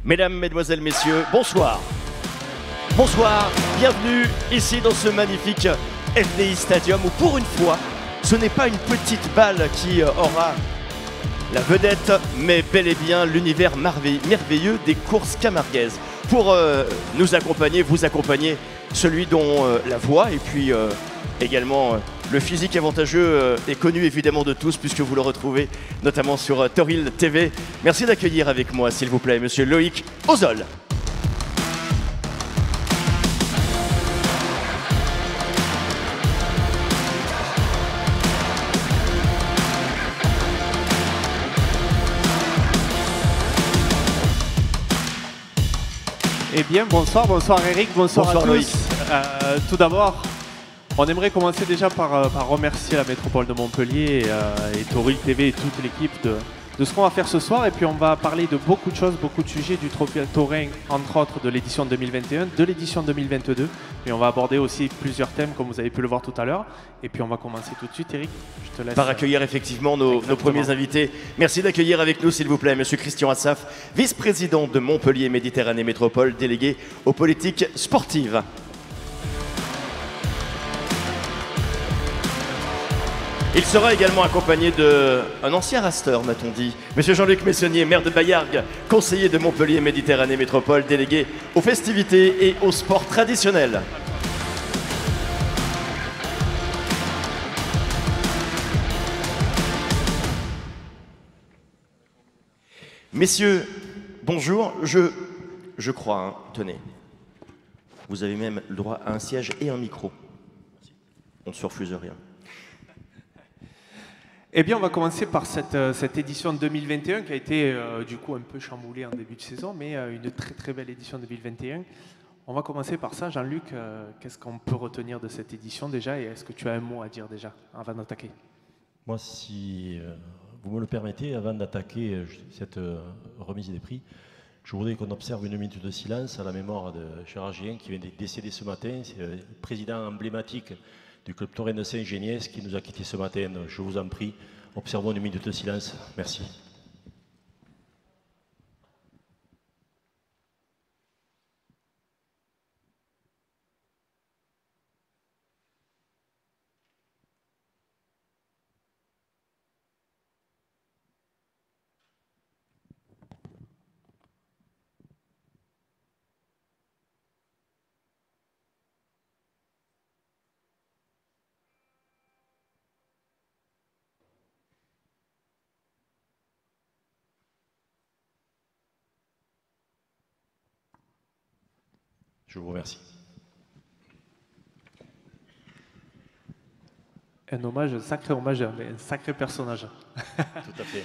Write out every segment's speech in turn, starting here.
Mesdames, Mesdemoiselles, Messieurs, bonsoir. Bonsoir, bienvenue ici dans ce magnifique FDI Stadium où pour une fois, ce n'est pas une petite balle qui aura la vedette, mais bel et bien l'univers merveilleux des courses camarguaises. Pour nous accompagner, vous accompagner, celui dont la voix et puis également le physique avantageux est connu évidemment de tous puisque vous le retrouvez notamment sur Toril TV. Merci d'accueillir avec moi s'il vous plaît monsieur Loïc Ozol. Eh bien, bonsoir Eric, bonsoir à tous. Loïc. Tout d'abord, on aimerait commencer déjà par remercier la métropole de Montpellier et Toril TV et toute l'équipe de ce qu'on va faire ce soir. Et puis on va parler de beaucoup de choses, beaucoup de sujets du trophée Taurin, entre autres de l'édition 2021, de l'édition 2022. Et on va aborder aussi plusieurs thèmes comme vous avez pu le voir tout à l'heure. Et puis on va commencer tout de suite Eric, je te laisse. Par accueillir effectivement nos premiers invités. Merci d'accueillir avec nous s'il vous plaît monsieur Christian Assaf, vice-président de Montpellier Méditerranée Métropole, délégué aux politiques sportives. Il sera également accompagné d'un ancien raster, m'a-t-on dit. Monsieur Jean-Luc Messonnier, maire de Baillargues, conseiller de Montpellier Méditerranée Métropole, délégué aux festivités et aux sports traditionnels. Messieurs, bonjour. Je crois, hein, tenez, vous avez même le droit à un siège et un micro. On ne se refuse rien. Eh bien, on va commencer par cette édition 2021 qui a été du coup un peu chamboulée en début de saison, mais une très belle édition 2021. On va commencer par ça. Jean-Luc, qu'est-ce qu'on peut retenir de cette édition déjà et est-ce que tu as un mot à dire déjà avant d'attaquer? Moi, si vous me le permettez, avant d'attaquer cette remise des prix, je voudrais qu'on observe une minute de silence à la mémoire de Gérard Gien qui vient de décéder ce matin. C'est le président emblématique du club taurin de Saint-Géniès qui nous a quittés ce matin. Je vous en prie, observons une minute de silence. Merci. Je vous remercie. Un hommage, un sacré hommage, mais un sacré personnage. Tout à fait.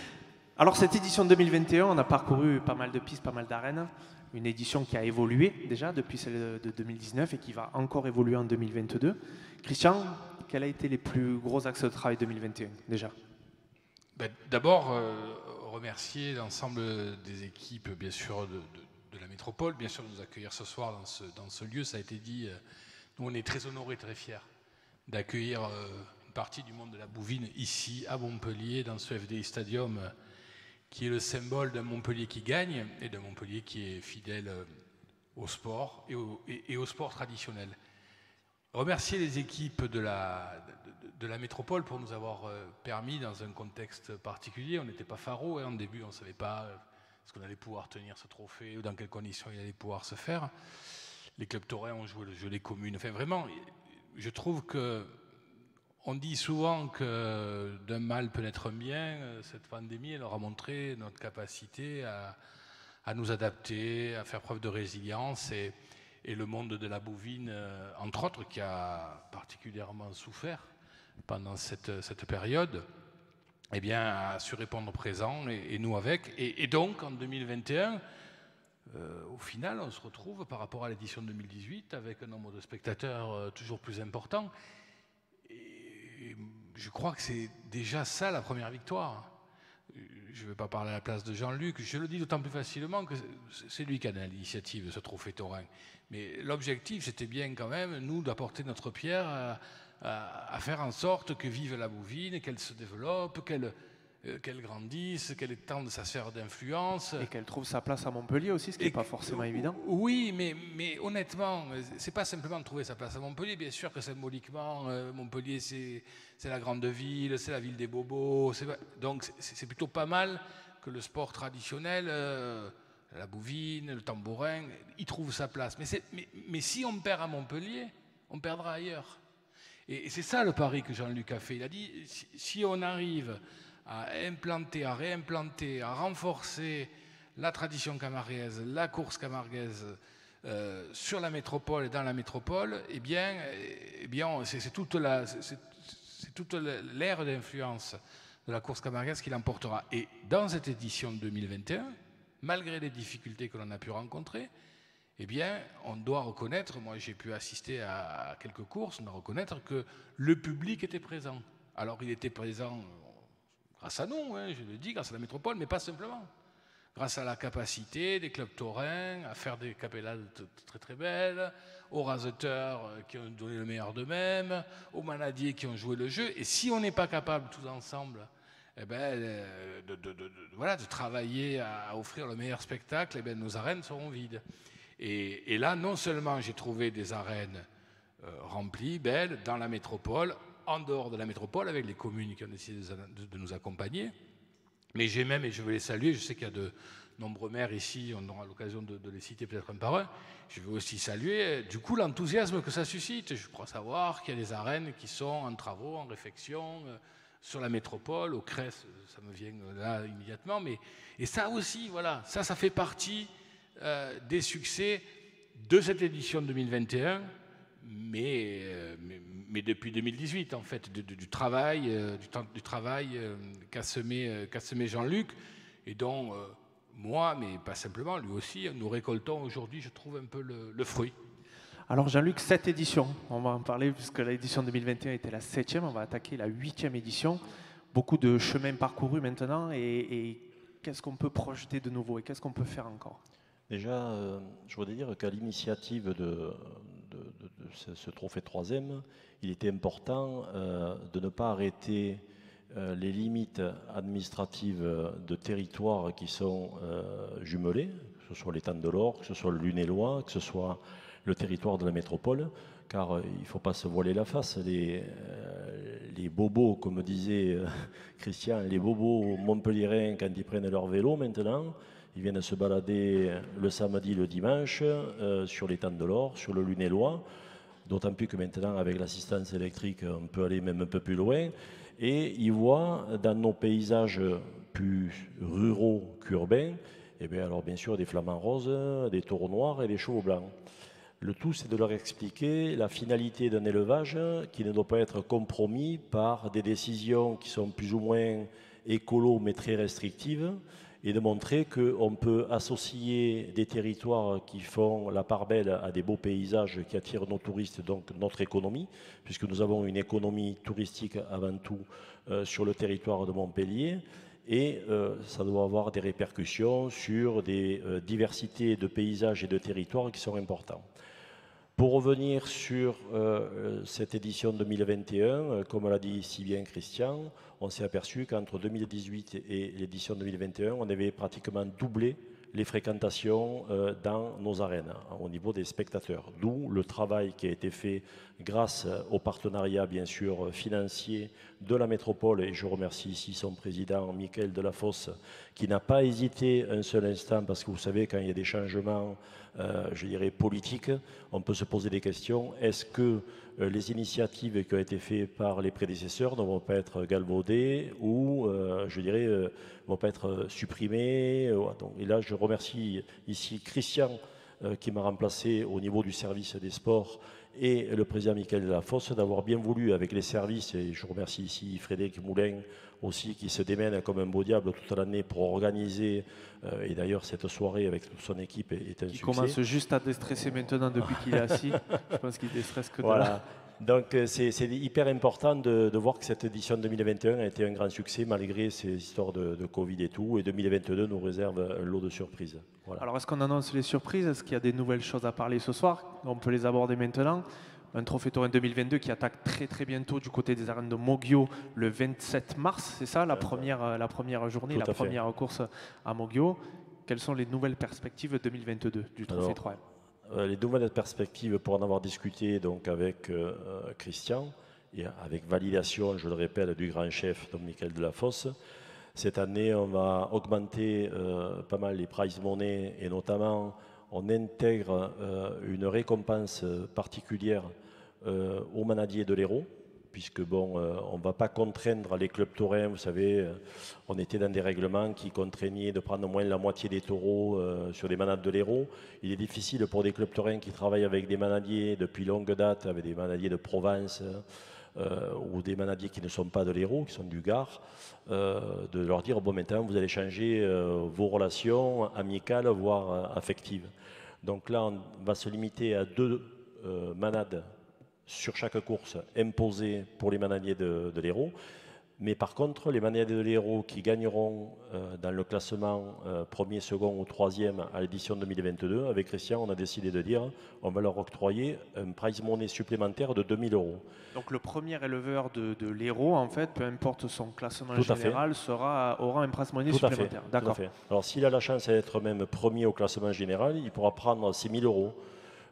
Alors cette édition 2021, on a parcouru pas mal de pistes, pas mal d'arènes. Une édition qui a évolué déjà depuis celle de 2019 et qui va encore évoluer en 2022. Christian, quels ont été les plus gros axes de travail 2021 déjà? D'abord, remercier l'ensemble des équipes, bien sûr, de la métropole, bien sûr, de nous accueillir ce soir dans ce lieu. Ça a été dit, nous on est très honorés, très fiers d'accueillir une partie du monde de la bouvine ici à Montpellier, dans ce FDI Stadium, qui est le symbole d'un Montpellier qui gagne et d'un Montpellier qui est fidèle au sport et au sport traditionnel. Remercier les équipes de la métropole pour nous avoir permis, dans un contexte particulier, on n'était pas pharo, hein, en début on ne savait pas est-ce qu'on allait pouvoir tenir ce trophée ou dans quelles conditions il allait pouvoir se faire. Les clubs taurins ont joué le jeu, les communes. Enfin, vraiment, je trouve que on dit souvent que d'un mal peut naître un bien. Cette pandémie, elle leur a montré notre capacité à nous adapter, à faire preuve de résilience et le monde de la bouvine, entre autres, qui a particulièrement souffert pendant cette période, eh bien, a su répondre présent et nous avec. Et donc, en 2021, au final, on se retrouve par rapport à l'édition 2018 avec un nombre de spectateurs toujours plus important. Et je crois que c'est déjà ça la première victoire. Je ne vais pas parler à la place de Jean-Luc, je le dis d'autant plus facilement que c'est lui qui a l'initiative de ce trophée taurin. Mais l'objectif, c'était bien quand même, nous, d'apporter notre pierre à faire en sorte que vive la bouvine, qu'elle se développe, qu'elle grandisse, qu'elle étende sa sphère d'influence. Et qu'elle trouve sa place à Montpellier aussi, ce qui n'est pas forcément évident. Oui, mais honnêtement, c'est pas simplement de trouver sa place à Montpellier. Bien sûr que symboliquement, Montpellier, c'est la grande ville, c'est la ville des bobos. Donc c'est plutôt pas mal que le sport traditionnel, la bouvine, le tambourin, il trouve sa place. Mais si on perd à Montpellier, on perdra ailleurs. Et c'est ça le pari que Jean-Luc a fait. Il a dit, si on arrive à implanter, à réimplanter, à renforcer la tradition camarguaise, la course camarguaise sur la métropole et dans la métropole, eh bien c'est toute l'ère d'influence de la course camarguaise qui l'emportera. Et dans cette édition 2021, malgré les difficultés que l'on a pu rencontrer, eh bien, on doit reconnaître, moi j'ai pu assister à quelques courses, on doit reconnaître que le public était présent. Alors il était présent grâce à nous, hein, je le dis, grâce à la métropole, mais pas simplement. Grâce à la capacité des clubs taurins à faire des capellades très très belles, aux raseteurs qui ont donné le meilleur d'eux-mêmes, aux manadiers qui ont joué le jeu. Et si on n'est pas capable tous ensemble de travailler à offrir le meilleur spectacle, eh bien, nos arènes seront vides. Et là, non seulement j'ai trouvé des arènes remplies, belles, dans la métropole, en dehors de la métropole, avec les communes qui ont décidé de nous accompagner, mais j'ai même, et je veux les saluer, je sais qu'il y a de nombreux maires ici, on aura l'occasion de les citer peut-être un par un, je veux aussi saluer du coup l'enthousiasme que ça suscite. Je crois savoir qu'il y a des arènes qui sont en travaux, en réflexion, sur la métropole, au CRES, ça me vient là immédiatement, et ça aussi, voilà, ça fait partie des succès de cette édition 2021, mais depuis 2018 en fait, du travail qu'a semé Jean-Luc, et dont moi, mais pas simplement, lui aussi, nous récoltons aujourd'hui, je trouve, un peu le fruit. Alors Jean-Luc, cette édition, on va en parler puisque l'édition 2021 était la 7e, on va attaquer la 8e édition. Beaucoup de chemins parcourus maintenant, et qu'est-ce qu'on peut projeter de nouveau et qu'est-ce qu'on peut faire encore? Déjà, je voudrais dire qu'à l'initiative de ce trophée 3e, il était important de ne pas arrêter les limites administratives de territoires qui sont jumelés, que ce soit l'étang de l'Or, que ce soit le Lunélois, que ce soit le territoire de la métropole, car il ne faut pas se voiler la face. Les bobos, comme disait Christian, les bobos montpelliérains, quand ils prennent leur vélo maintenant, ils viennent se balader le samedi, le dimanche, sur l'étang de l'Or, sur le Lunélois, d'autant plus que maintenant, avec l'assistance électrique, on peut aller même un peu plus loin, et ils voient dans nos paysages plus ruraux qu'urbains, eh bien, alors bien sûr des flamants roses, des taureaux noirs et des chevaux blancs. Le tout, c'est de leur expliquer la finalité d'un élevage qui ne doit pas être compromis par des décisions qui sont plus ou moins écolo mais très restrictives, et de montrer qu'on peut associer des territoires qui font la part belle à des beaux paysages qui attirent nos touristes, donc notre économie, puisque nous avons une économie touristique avant tout sur le territoire de Montpellier, et ça doit avoir des répercussions sur des diversités de paysages et de territoires qui sont importants. Pour revenir sur cette édition 2021, comme l'a dit si bien Christian, on s'est aperçu qu'entre 2018 et l'édition 2021, on avait pratiquement doublé les fréquentations dans nos arènes au niveau des spectateurs. D'où le travail qui a été fait grâce au partenariat bien sûr financier de la métropole, et je remercie ici son président Michael Delafosse qui n'a pas hésité un seul instant, parce que vous savez, quand il y a des changements je dirais politiques, on peut se poser des questions. Est-ce que les initiatives qui ont été faites par les prédécesseurs ne vont pas être galvaudées ou je dirais ne vont pas être supprimées? Et là je remercie ici Christian qui m'a remplacé au niveau du service des sports, et le président Michael Delafosse d'avoir bien voulu avec les services, et je remercie ici Frédéric Moulin aussi qui se démène comme un beau diable toute l'année pour organiser, et d'ailleurs cette soirée avec toute son équipe est un succès. Il commence juste à déstresser maintenant depuis qu'il est assis, je pense qu'il déstresse que de voilà. là. Donc c'est hyper important de voir que cette édition 2021 a été un grand succès malgré ces histoires de Covid et tout, et 2022 nous réserve un lot de surprises. Voilà. Alors est-ce qu'on annonce les surprises? Est-ce qu'il y a des nouvelles choses à parler ce soir? On peut les aborder maintenant. un trophée taurin 2022 qui attaque très bientôt du côté des arènes de Moggio le 27 mars, c'est ça, la première journée, la première course à Moggio. Quelles sont les nouvelles perspectives 2022 du trophée 3M? Les nouvelles perspectives, pour en avoir discuté donc, avec Christian, et avec validation, je le répète, du grand chef, donc Michael Delafosse, cette année, on va augmenter pas mal les prize money et notamment, on intègre une récompense particulière aux manadiers de l'Hérault, puisque bon, on ne va pas contraindre les clubs taurins. Vous savez, on était dans des règlements qui contraignaient de prendre au moins la moitié des taureaux sur des manades de l'Hérault. Il est difficile pour des clubs taurins qui travaillent avec des manadiers depuis longue date, avec des manadiers de Provence ou des manadiers qui ne sont pas de l'Hérault, qui sont du Gard, de leur dire, bon, maintenant, vous allez changer vos relations amicales, voire affectives. Donc là, on va se limiter à 2 manades sur chaque course imposée pour les manadiers de l'Hérault. Mais par contre, les manadiers de l'Hérault qui gagneront dans le classement premier, second ou troisième à l'édition 2022, avec Christian, on a décidé de dire on va leur octroyer un prize money supplémentaire de 2 000 €. Donc le premier éleveur de l'Hérault, en fait, peu importe son classement général, aura un prize money supplémentaire. D'accord. Alors s'il a la chance d'être même premier au classement général, il pourra prendre 6 000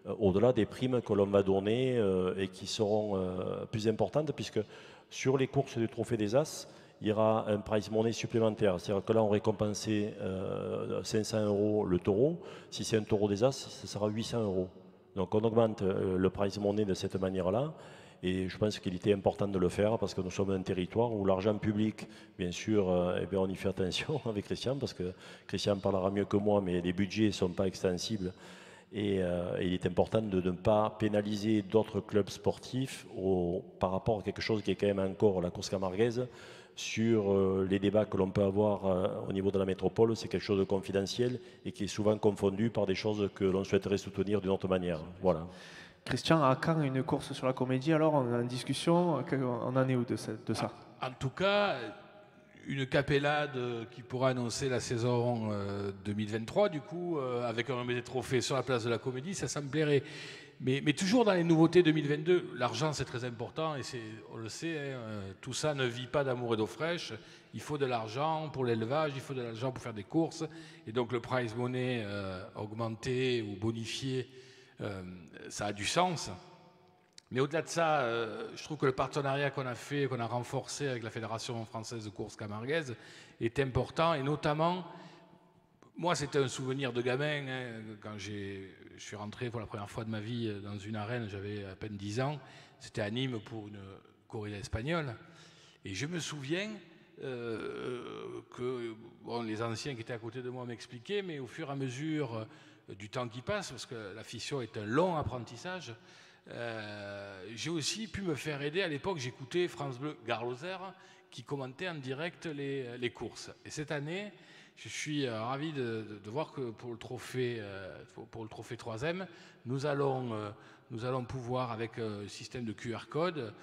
€ au-delà des primes que l'on va donner et qui seront plus importantes, puisque sur les courses du Trophée des As, il y aura un prize money supplémentaire. C'est-à-dire que là, on récompensait 500 € le taureau. Si c'est un taureau des As, ce sera 800 €. Donc on augmente le prize money de cette manière-là. Et je pense qu'il était important de le faire parce que nous sommes un territoire où l'argent public, bien sûr, eh bien on y fait attention avec Christian, parce que Christian parlera mieux que moi, mais les budgets ne sont pas extensibles. Et il est important de ne pas pénaliser d'autres clubs sportifs par rapport à quelque chose qui est quand même encore la course camarguaise. Sur les débats que l'on peut avoir au niveau de la métropole, c'est quelque chose de confidentiel et qui est souvent confondu par des choses que l'on souhaiterait soutenir d'une autre manière. Voilà. Christian, à quand une course sur la Comédie? Alors, on est en discussion, on en est où de ça? En tout cas, une capellade qui pourra annoncer la saison 2023, du coup, avec un remise des trophées sur la place de la Comédie, ça me plairait. Mais toujours dans les nouveautés 2022, l'argent c'est très important et on le sait, hein, tout ça ne vit pas d'amour et d'eau fraîche. Il faut de l'argent pour l'élevage, il faut de l'argent pour faire des courses. Et donc le prize money augmenté ou bonifié, ça a du sens. Mais au-delà de ça, je trouve que le partenariat qu'on a fait, qu'on a renforcé avec la Fédération française de course camarguaise est important. Et notamment, moi c'était un souvenir de gamin, hein, quand je suis rentré pour la première fois de ma vie dans une arène, j'avais à peine 10 ans, c'était à Nîmes pour une corrida espagnole. Et je me souviens que bon, les anciens qui étaient à côté de moi m'expliquaient, mais au fur et à mesure du temps qui passe, parce que l'affection est un long apprentissage, j'ai aussi pu me faire aider. À l'époque, j'écoutais France Bleu Gard-Lozère qui commentait en direct les courses. Et cette année, je suis ravi de voir que pour le trophée 3e, nous allons pouvoir, avec un système de QR code,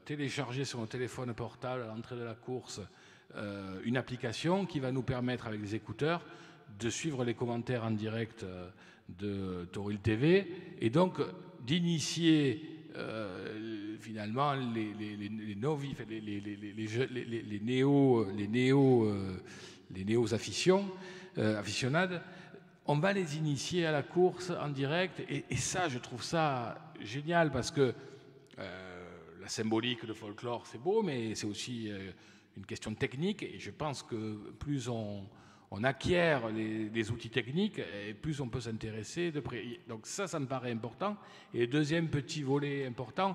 télécharger sur nos téléphones portables à l'entrée de la course une application qui va nous permettre, avec des écouteurs, de suivre les commentaires en direct de Tauril TV et donc d'initier finalement les novices, les néo-aficionades. On va les initier à la course en direct et ça, je trouve ça génial parce que la symbolique de folklore, c'est beau, mais c'est aussi une question technique et je pense que plus on acquiert les outils techniques et plus on peut s'intéresser de près. Donc ça me paraît important. Et le deuxième petit volet important,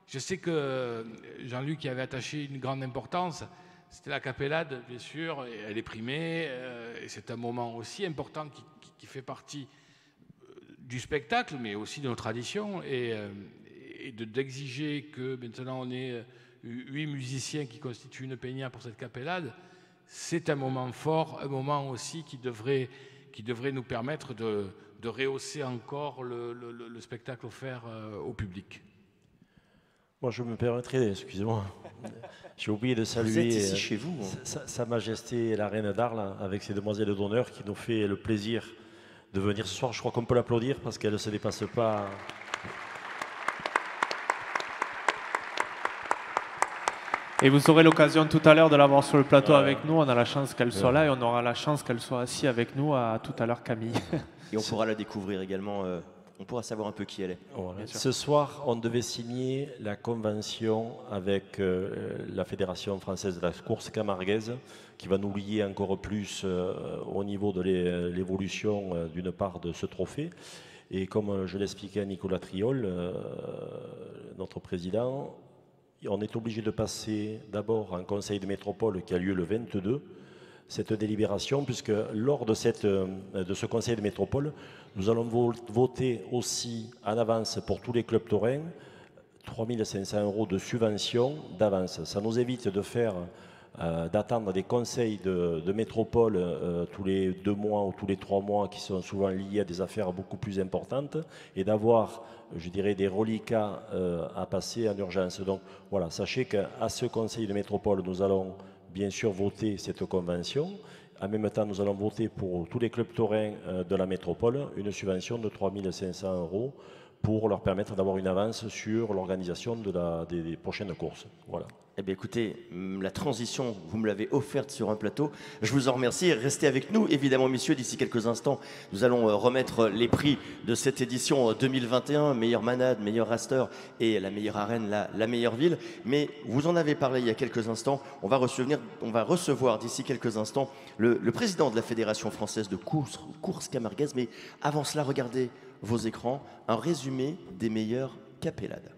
je sais que Jean-Luc y avait attaché une grande importance, c'était la capellade, bien sûr, et elle est primée, et c'est un moment aussi important qui fait partie du spectacle, mais aussi de nos traditions, et d'exiger que maintenant on ait 8 musiciens qui constituent une peña pour cette capellade. C'est un moment fort, un moment aussi qui devrait nous permettre de rehausser encore le spectacle offert au public. Moi, je me permettrai, excusez-moi, j'ai oublié de saluer vous êtes ici chez vous, Sa Majesté la Reine d'Arles avec ses demoiselles d'honneur qui nous fait le plaisir de venir ce soir. Je crois qu'on peut l'applaudir parce qu'elle ne se dépasse pas. Et vous aurez l'occasion tout à l'heure de l'avoir sur le plateau avec nous. On a la chance qu'elle soit là et on aura la chance qu'elle soit assise avec nous à tout à l'heure, Camille. Et on pourra la découvrir également. On pourra savoir un peu qui elle est. Voilà. Ce soir, on devait signer la convention avec la Fédération française de la course camarguaise, qui va nous lier encore plus au niveau de l'évolution d'une part de ce trophée. Et comme je l'expliquais à Nicolas Triol, notre président, on est obligé de passer d'abord un conseil de métropole qui a lieu le 22, cette délibération, puisque lors de ce conseil de métropole, nous allons voter aussi en avance pour tous les clubs taurins 3 500 € de subvention d'avance. Ça nous évite de faire d'attendre des conseils de métropole tous les 2 mois ou tous les 3 mois qui sont souvent liés à des affaires beaucoup plus importantes et d'avoir, je dirais, des reliquats à passer en urgence. Donc voilà, sachez qu'à ce conseil de métropole, nous allons bien sûr voter cette convention. En même temps, nous allons voter pour tous les clubs taurins de la métropole une subvention de 3 500 € pour leur permettre d'avoir une avance sur l'organisation des prochaines courses. Voilà. Eh bien écoutez, la transition, vous me l'avez offerte sur un plateau. Je vous en remercie. Restez avec nous, évidemment, messieurs. D'ici quelques instants, nous allons remettre les prix de cette édition 2021. Meilleur manade, meilleur raster et la meilleure arène, la meilleure ville. Mais vous en avez parlé il y a quelques instants. On va recevoir d'ici quelques instants le président de la Fédération française de course camarguaise. Mais avant cela, regardez vos écrans. Un résumé des meilleures capellades.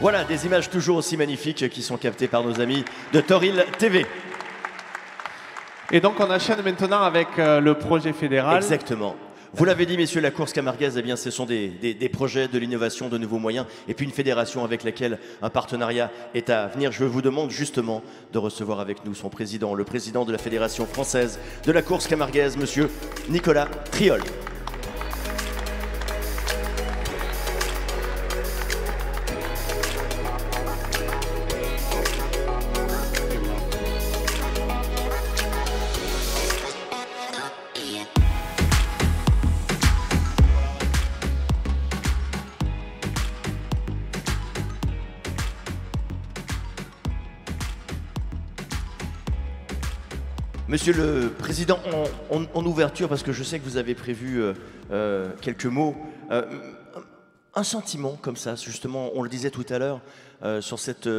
Voilà, des images toujours aussi magnifiques qui sont captées par nos amis de Toril TV. Et donc on enchaîne maintenant avec le projet fédéral. Exactement. Vous l'avez dit, messieurs, la course camarguaise, eh bien, ce sont des projets, de l'innovation, de nouveaux moyens, et puis une fédération avec laquelle un partenariat est à venir. Je vous demande justement de recevoir avec nous son président, le président de la Fédération française de la course camarguaise, monsieur Nicolas Triol. Monsieur le Président, en ouverture, parce que je sais que vous avez prévu quelques mots, un sentiment comme ça, justement, on le disait tout à l'heure, sur cette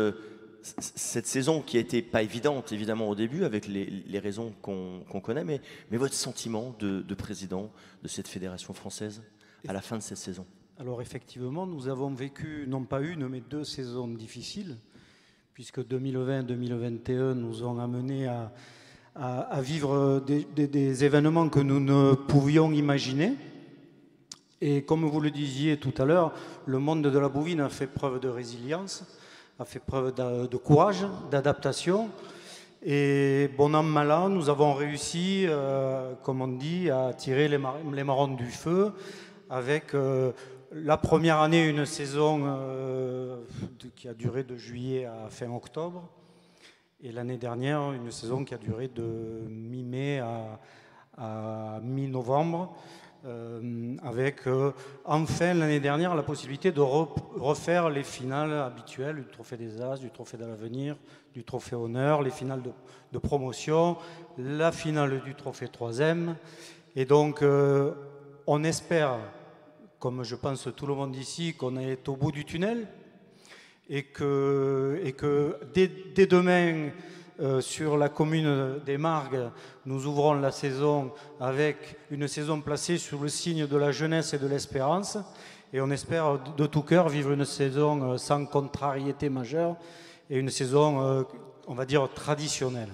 saison qui a été pas évidente, évidemment, au début, avec les raisons qu'on connaît, mais votre sentiment de président de cette fédération française à la fin de cette saison? Alors effectivement, nous avons vécu, non pas une, mais 2 saisons difficiles, puisque 2020-2021 nous ont amenés à vivre des événements que nous ne pouvions imaginer. Et comme vous le disiez tout à l'heure, le monde de la bovine a fait preuve de résilience, a fait preuve de courage, d'adaptation. Et bon an, mal an, nous avons réussi, comme on dit, à tirer les marrons du feu avec la première année, une saison qui a duré de juillet à fin octobre. Et l'année dernière, une saison qui a duré de mi-mai à mi-novembre, avec enfin l'année dernière la possibilité de refaire les finales habituelles du Trophée des As, du Trophée de l'Avenir, du Trophée Honneur, les finales de promotion, la finale du Trophée 3e. Et donc, on espère, comme je pense tout le monde ici, qu'on est au bout du tunnel. Et que dès demain, sur la commune des Margues, nous ouvrons la saison avec une saison placée sous le signe de la jeunesse et de l'espérance. Et on espère de tout cœur vivre une saison sans contrariété majeure et une saison, on va dire, traditionnelle.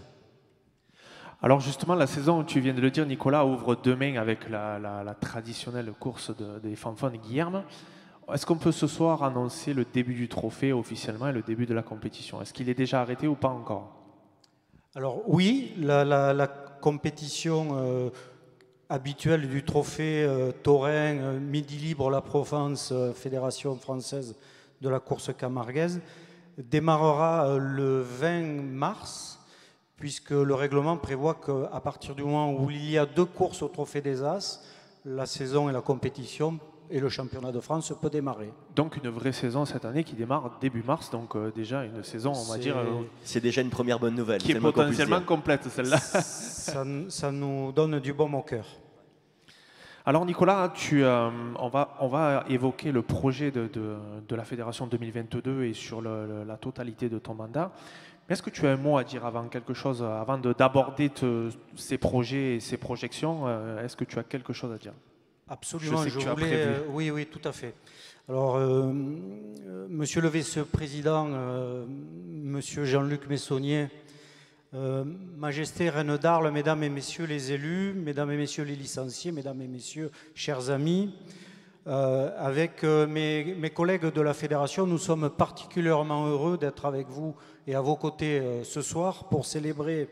Alors justement, la saison, tu viens de le dire, Nicolas, ouvre demain avec la traditionnelle course des fanfares de Guillerme. Est-ce qu'on peut ce soir annoncer le début du trophée officiellement et le début de la compétition? Est-ce qu'il est déjà arrêté ou pas encore? Alors oui, la compétition habituelle du trophée taurin Midi Libre La Provence, Fédération française de la course camarguaise, démarrera le 20 mars, puisque le règlement prévoit qu'à partir du moment où il y a 2 courses au Trophée des As, la saison et la compétition et le championnat de France peut démarrer. Donc une vraie saison cette année qui démarre début mars, donc déjà une saison, on va dire... c'est déjà une première bonne nouvelle. Qui est potentiellement complète, celle-là. Ça nous donne du baume au cœur. Alors Nicolas, on va évoquer le projet de la Fédération 2022 et sur la totalité de ton mandat. Mais est-ce que tu as un mot à dire avant quelque chose, avant d'aborder ces projets et ces projections? Est-ce que tu as quelque chose à dire? Absolument, je voulais... Oui, tout à fait. Alors, Monsieur le Vice-président, Monsieur Jean-Luc Messonnier, Majesté Reine d'Arles, Mesdames et Messieurs les élus, Mesdames et Messieurs les licenciés, Mesdames et Messieurs, chers amis, avec mes collègues de la Fédération, nous sommes particulièrement heureux d'être avec vous et à vos côtés ce soir pour célébrer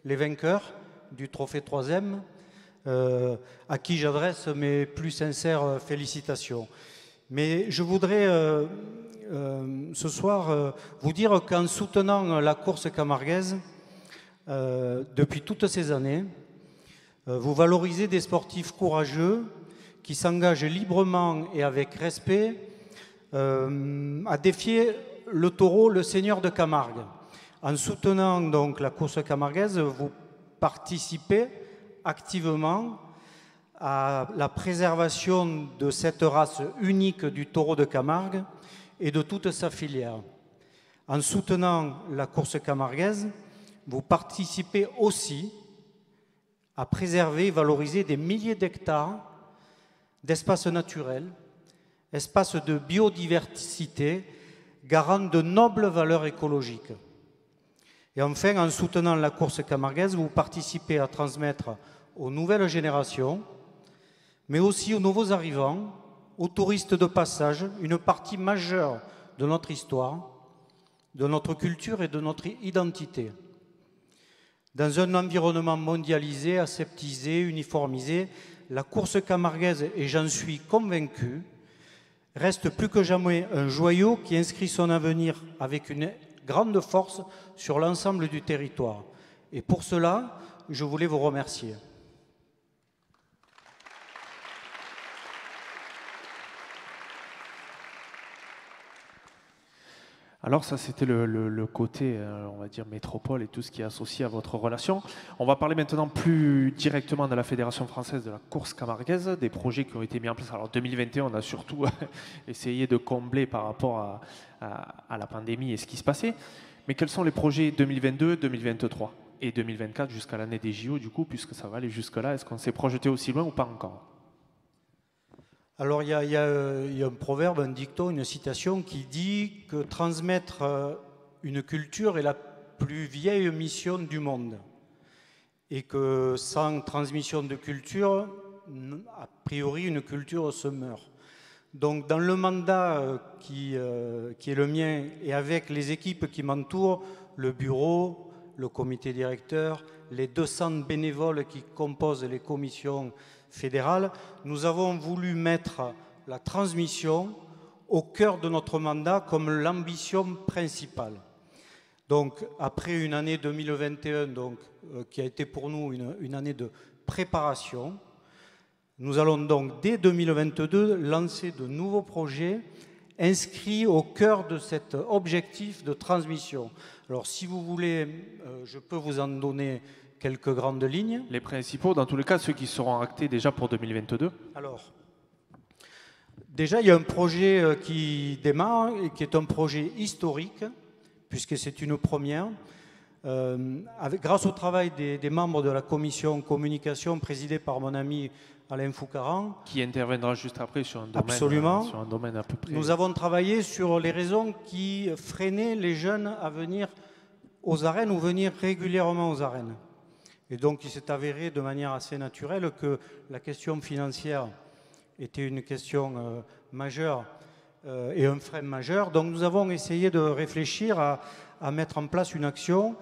les vainqueurs du Trophée 3e, à qui j'adresse mes plus sincères félicitations. Mais je voudrais ce soir vous dire qu'en soutenant la course camarguaise, depuis toutes ces années, vous valorisez des sportifs courageux qui s'engagent librement et avec respect à défier le taureau, le seigneur de Camargue. En soutenant donc la course camarguaise, vous participez activement à la préservation de cette race unique du taureau de Camargue et de toute sa filière. En soutenant la course camarguaise, vous participez aussi à préserver et valoriser des milliers d'hectares d'espaces naturels, espaces de biodiversité, garant de nobles valeurs écologiques. Et enfin, en soutenant la course camarguaise, vous participez à transmettre aux nouvelles générations, mais aussi aux nouveaux arrivants, aux touristes de passage, une partie majeure de notre histoire, de notre culture et de notre identité. Dans un environnement mondialisé, aseptisé, uniformisé, la course camarguaise, et j'en suis convaincu, reste plus que jamais un joyau qui inscrit son avenir avec une grande force sur l'ensemble du territoire. Et pour cela, je voulais vous remercier. Alors ça, c'était le côté, on va dire, métropole et tout ce qui est associé à votre relation. On va parler maintenant plus directement de la Fédération française de la course camarguaise, des projets qui ont été mis en place. Alors 2021, on a surtout essayé de combler par rapport à la pandémie et ce qui se passait. Mais quels sont les projets 2022, 2023 et 2024 jusqu'à l'année des JO, du coup, puisque ça va aller jusque-là? Est-ce qu'on s'est projeté aussi loin ou pas encore? Alors il y a un proverbe, un dicton, une citation qui dit que transmettre une culture est la plus vieille mission du monde et que sans transmission de culture, a priori une culture se meurt. Donc dans le mandat qui est le mien et avec les équipes qui m'entourent, le bureau, le comité directeur, les 200 bénévoles qui composent les commissions fédérales, nous avons voulu mettre la transmission au cœur de notre mandat comme l'ambition principale. Donc, après une année 2021 qui a été pour nous une année de préparation, nous allons donc dès 2022 lancer de nouveaux projets inscrits au cœur de cet objectif de transmission. Alors, si vous voulez, je peux vous en donner quelques grandes lignes. Les principaux, dans tous les cas, ceux qui seront actés déjà pour 2022. Alors, déjà, il y a un projet qui démarre et qui est un projet historique, puisque c'est une première. Grâce au travail des membres de la commission communication présidée par mon ami Alain Foucaran. Qui interviendra juste après sur un domaine, absolument. Sur un domaine à peu près. Nous avons travaillé sur les raisons qui freinaient les jeunes à venir aux arènes ou venir régulièrement aux arènes. Et donc, il s'est avéré de manière assez naturelle que la question financière était une question majeure et un frein majeur. Donc, nous avons essayé de réfléchir à mettre en place une action.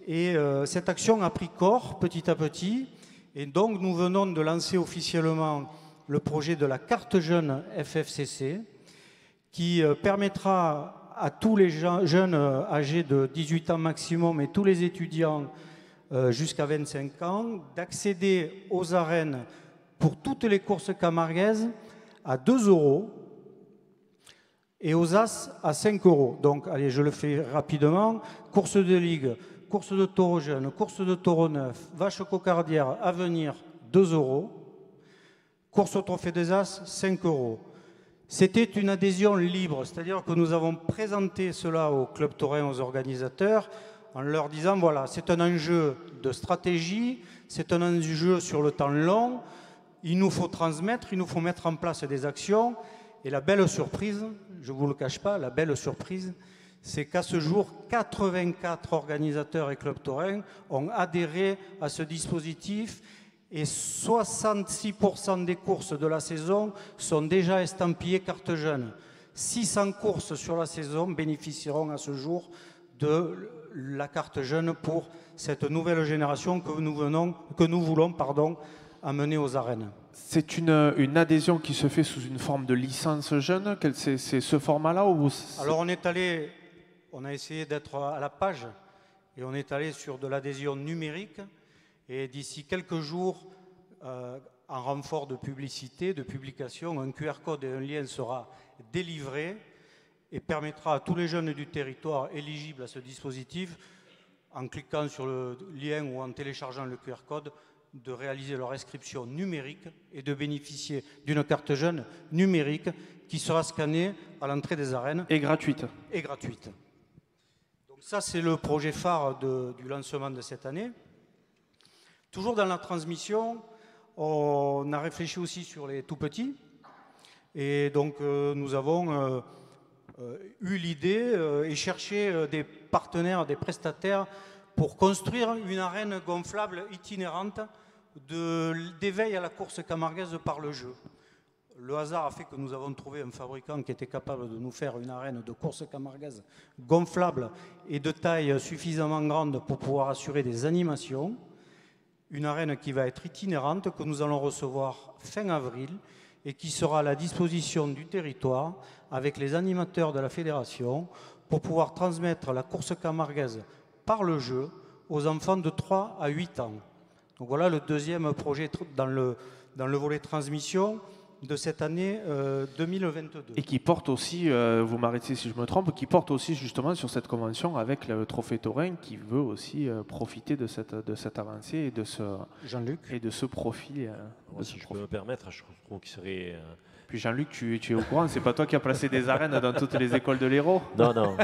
Et cette action a pris corps petit à petit. Et donc, nous venons de lancer officiellement le projet de la carte jeune FFCC qui permettra à tous les jeunes âgés de 18 ans maximum et tous les étudiants jusqu'à 25 ans, d'accéder aux arènes pour toutes les courses camarguaises à 2 € et aux As à 5 €. Donc, allez, je le fais rapidement. Course de ligue, course de taureau jeune, course de taureau neuf, vache cocardière, Avenir, 2 €. Course au trophée des As, 5 €. C'était une adhésion libre, c'est-à-dire que nous avons présenté cela au club taurin, aux organisateurs, en leur disant, voilà, c'est un enjeu de stratégie, c'est un enjeu sur le temps long, il nous faut transmettre, il nous faut mettre en place des actions. Et la belle surprise, je ne vous le cache pas, la belle surprise, c'est qu'à ce jour, 84 organisateurs et clubs taurins ont adhéré à ce dispositif et 66% des courses de la saison sont déjà estampillées carte jeune. 600 courses sur la saison bénéficieront à ce jour de la carte jeune pour cette nouvelle génération que nous voulons amener aux arènes. C'est une adhésion qui se fait sous une forme de licence jeune. C'est ce format-là ou... Alors on a essayé d'être à la page et on est allé sur de l'adhésion numérique et d'ici quelques jours, en renfort de publicité, de publication, un QR code et un lien sera délivré et permettra à tous les jeunes du territoire éligibles à ce dispositif, en cliquant sur le lien ou en téléchargeant le QR code, de réaliser leur inscription numérique et de bénéficier d'une carte jeune numérique qui sera scannée à l'entrée des arènes. Et gratuite. Et gratuite. Donc ça, c'est le projet phare du lancement de cette année. Toujours dans la transmission, on a réfléchi aussi sur les tout-petits. Et donc, nous avons eu l'idée et cherché des partenaires, des prestataires pour construire une arène gonflable itinérante d'éveil à la course camarguaise par le jeu. Le hasard a fait que nous avons trouvé un fabricant qui était capable de nous faire une arène de course camarguaise gonflable et de taille suffisamment grande pour pouvoir assurer des animations. Une arène qui va être itinérante, que nous allons recevoir fin avril et qui sera à la disposition du territoire avec les animateurs de la fédération pour pouvoir transmettre la course camarguaise par le jeu aux enfants de 3 à 8 ans. Donc voilà le deuxième projet dans le volet transmission de cette année 2022. Et qui porte aussi, vous m'arrêtez si je me trompe, qui porte aussi justement sur cette convention avec le Trophée Taurin qui veut aussi profiter de cette avancée et de ce, Jean-Luc. Et de ce profil. Si je peux me permettre, je trouve qu'il serait... Puis Jean-Luc, tu es au courant, c'est pas toi qui as placé des arènes dans toutes les écoles de l'Hérault? Non, non.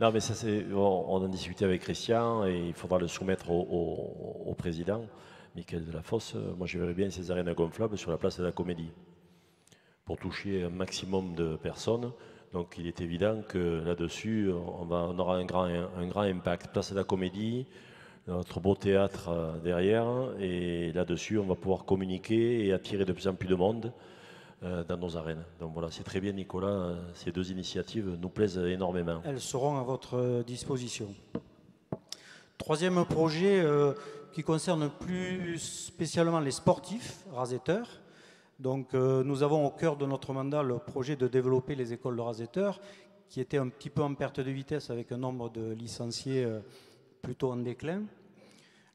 Non, mais ça, on en discutait avec Christian et il faudra le soumettre au président, Michael Delafosse. Moi, je verrais bien ces arènes gonflables sur la place de la Comédie pour toucher un maximum de personnes. Donc, il est évident que là-dessus, on aura un grand impact. Place de la Comédie, notre beau théâtre derrière, et là-dessus, on va pouvoir communiquer et attirer de plus en plus de monde dans nos arènes. Donc voilà, c'est très bien Nicolas, ces deux initiatives nous plaisent énormément. Elles seront à votre disposition. Troisième projet qui concerne plus spécialement les sportifs rasetteurs. Donc nous avons au cœur de notre mandat le projet de développer les écoles de rasetteurs qui étaient un petit peu en perte de vitesse avec un nombre de licenciés plutôt en déclin.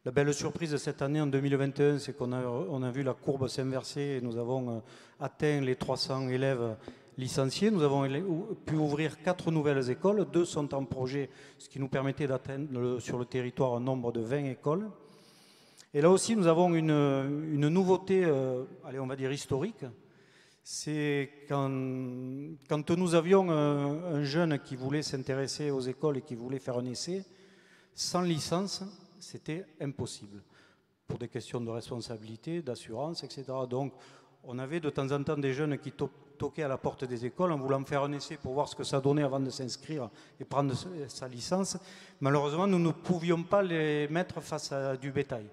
La belle surprise de cette année en 2021, c'est qu'on a vu la courbe s'inverser et nous avons atteint les 300 élèves licenciés. Nous avons pu ouvrir 4 nouvelles écoles, 2 sont en projet, ce qui nous permettait d'atteindre sur le territoire un nombre de 20 écoles. Et là aussi, nous avons une nouveauté, allez, on va dire historique. C'est quand nous avions un jeune qui voulait s'intéresser aux écoles et qui voulait faire un essai, sans licence, c'était impossible, pour des questions de responsabilité, d'assurance, etc. Donc, on avait de temps en temps des jeunes qui toquaient à la porte des écoles en voulant faire un essai pour voir ce que ça donnait avant de s'inscrire et prendre sa licence. Malheureusement, nous ne pouvions pas les mettre face à du bétail.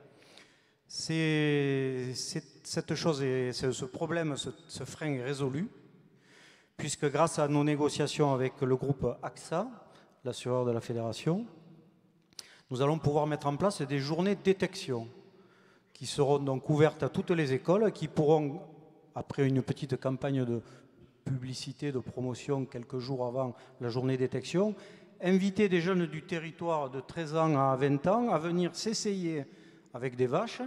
Cette chose, ce problème, ce frein est résolu, puisque grâce à nos négociations avec le groupe AXA, l'assureur de la fédération, nous allons pouvoir mettre en place des journées de détection qui seront donc ouvertes à toutes les écoles, qui pourront, après une petite campagne de publicité, de promotion quelques jours avant la journée de détection, inviter des jeunes du territoire de 13 ans à 20 ans à venir s'essayer avec des vaches,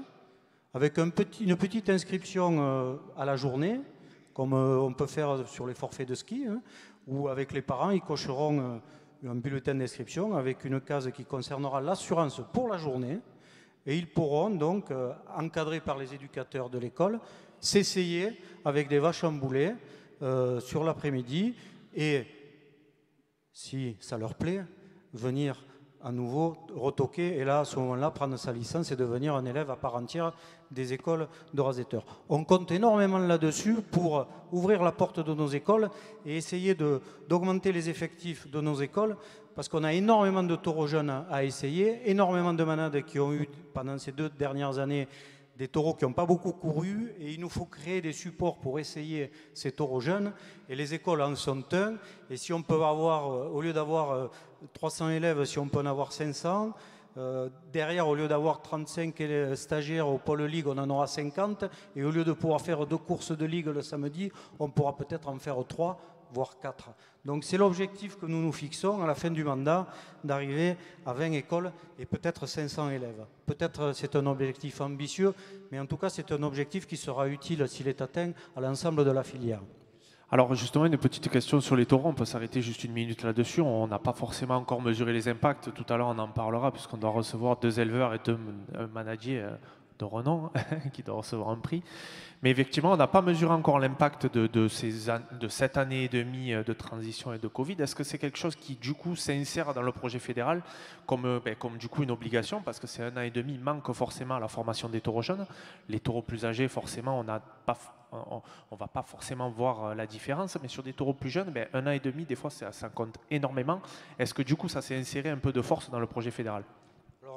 avec une petite inscription à la journée, comme on peut faire sur les forfaits de ski, hein, où avec les parents, ils cocheront un bulletin d'inscription avec une case qui concernera l'assurance pour la journée, et ils pourront donc, encadrés par les éducateurs de l'école, s'essayer avec des vaches en boulet sur l'après-midi, et si ça leur plaît, venir à nouveau retoquer et là, à ce moment-là, prendre sa licence et devenir un élève à part entière des écoles de rasetteurs. On compte énormément là-dessus pour ouvrir la porte de nos écoles et essayer d'augmenter les effectifs de nos écoles parce qu'on a énormément de taureaux jeunes à essayer, énormément de manades qui ont eu pendant ces 2 dernières années des taureaux qui n'ont pas beaucoup couru et il nous faut créer des supports pour essayer ces taureaux jeunes et les écoles en sont un et si on peut avoir, au lieu d'avoir 300 élèves, si on peut en avoir 500, derrière au lieu d'avoir 35 stagiaires au pôle ligue, on en aura 50 et au lieu de pouvoir faire 2 courses de ligue le samedi, on pourra peut-être en faire 3 voire 4. Donc c'est l'objectif que nous nous fixons à la fin du mandat, d'arriver à 20 écoles et peut-être 500 élèves. Peut-être c'est un objectif ambitieux, mais en tout cas c'est un objectif qui sera utile s'il est atteint à l'ensemble de la filière. Alors justement, une petite question sur les taureaux, on peut s'arrêter juste une minute là-dessus. On n'a pas forcément encore mesuré les impacts, tout à l'heure on en parlera, puisqu'on doit recevoir 2 éleveurs et 2 manadiers de renom qui doivent recevoir un prix. Mais effectivement, on n'a pas mesuré encore l'impact de cette année et demie de transition et de Covid. Est-ce que c'est quelque chose qui, du coup, s'insère dans le projet fédéral comme du coup, une obligation? Parce que c'est 1 an et demi, il manque forcément à la formation des taureaux jeunes. Les taureaux plus âgés, forcément, on ne va pas forcément voir la différence. Mais sur des taureaux plus jeunes, 1 an et demi, des fois, ça compte énormément. Est-ce que, du coup, ça s'est inséré un peu de force dans le projet fédéral?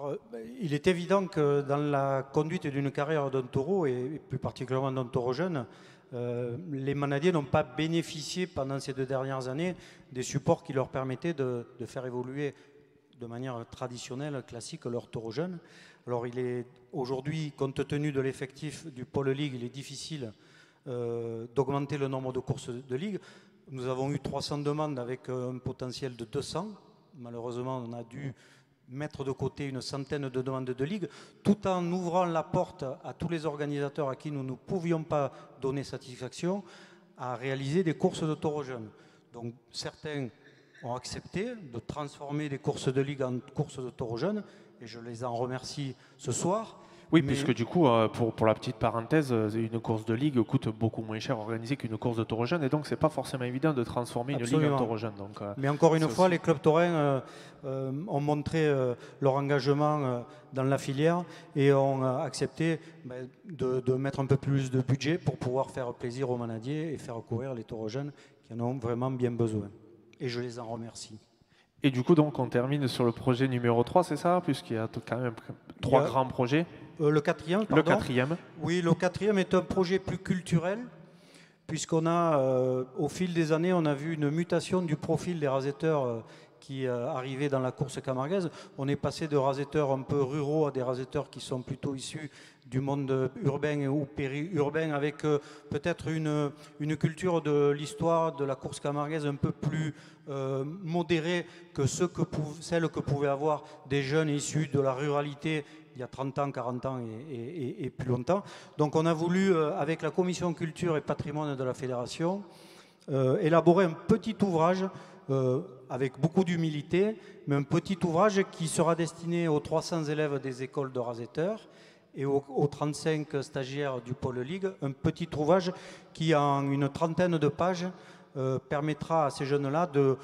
Alors, il est évident que dans la conduite d'une carrière d'un taureau, et plus particulièrement d'un taureau jeune, les manadiers n'ont pas bénéficié pendant ces 2 dernières années des supports qui leur permettaient de faire évoluer de manière traditionnelle, classique, leur taureau jeune. Alors il est aujourd'hui, compte tenu de l'effectif du Pôle Ligue, il est difficile d'augmenter le nombre de courses de Ligue. Nous avons eu 300 demandes avec un potentiel de 200. Malheureusement, on a dû mettre de côté une centaine de demandes de Ligue, tout en ouvrant la porte à tous les organisateurs à qui nous ne pouvions pas donner satisfaction à réaliser des courses de taureaux jeunes. Donc certains ont accepté de transformer les courses de Ligue en courses de taureaux jeunes, et je les en remercie ce soir. Oui, puisque du coup, pour la petite parenthèse, une course de ligue coûte beaucoup moins cher organisée qu'une course de taureau jeune, et donc c'est pas forcément évident de transformer une ligue en taureau jeune. Donc, mais encore une fois, les clubs taurins ont montré leur engagement dans la filière et ont accepté de mettre un peu plus de budget pour pouvoir faire plaisir aux manadiers et faire courir les taureaux jeunes qui en ont vraiment bien besoin. Et je les en remercie. Et du coup, donc, on termine sur le projet numéro 3, c'est ça? Puisqu'il y a quand même 3 grands projets. Le quatrième, pardon. Le quatrième. Oui, le quatrième est un projet plus culturel, puisqu'on a, au fil des années, on a vu une mutation du profil des rasetteurs qui arrivaient dans la course camarguaise. On est passé de rasetteurs un peu ruraux à des rasetteurs qui sont plutôt issus du monde urbain ou périurbain, avec peut-être une culture de l'histoire de la course camarguaise un peu plus modérée que celle que pouvaient avoir des jeunes issus de la ruralité il y a 30 ans, 40 ans et plus longtemps. Donc on a voulu, avec la commission culture et patrimoine de la fédération, élaborer un petit ouvrage avec beaucoup d'humilité, mais un petit ouvrage qui sera destiné aux 300 élèves des écoles de rasetteurs et aux 35 stagiaires du Pôle Ligue, un petit ouvrage qui, en une trentaine de pages, permettra à ces jeunes-là de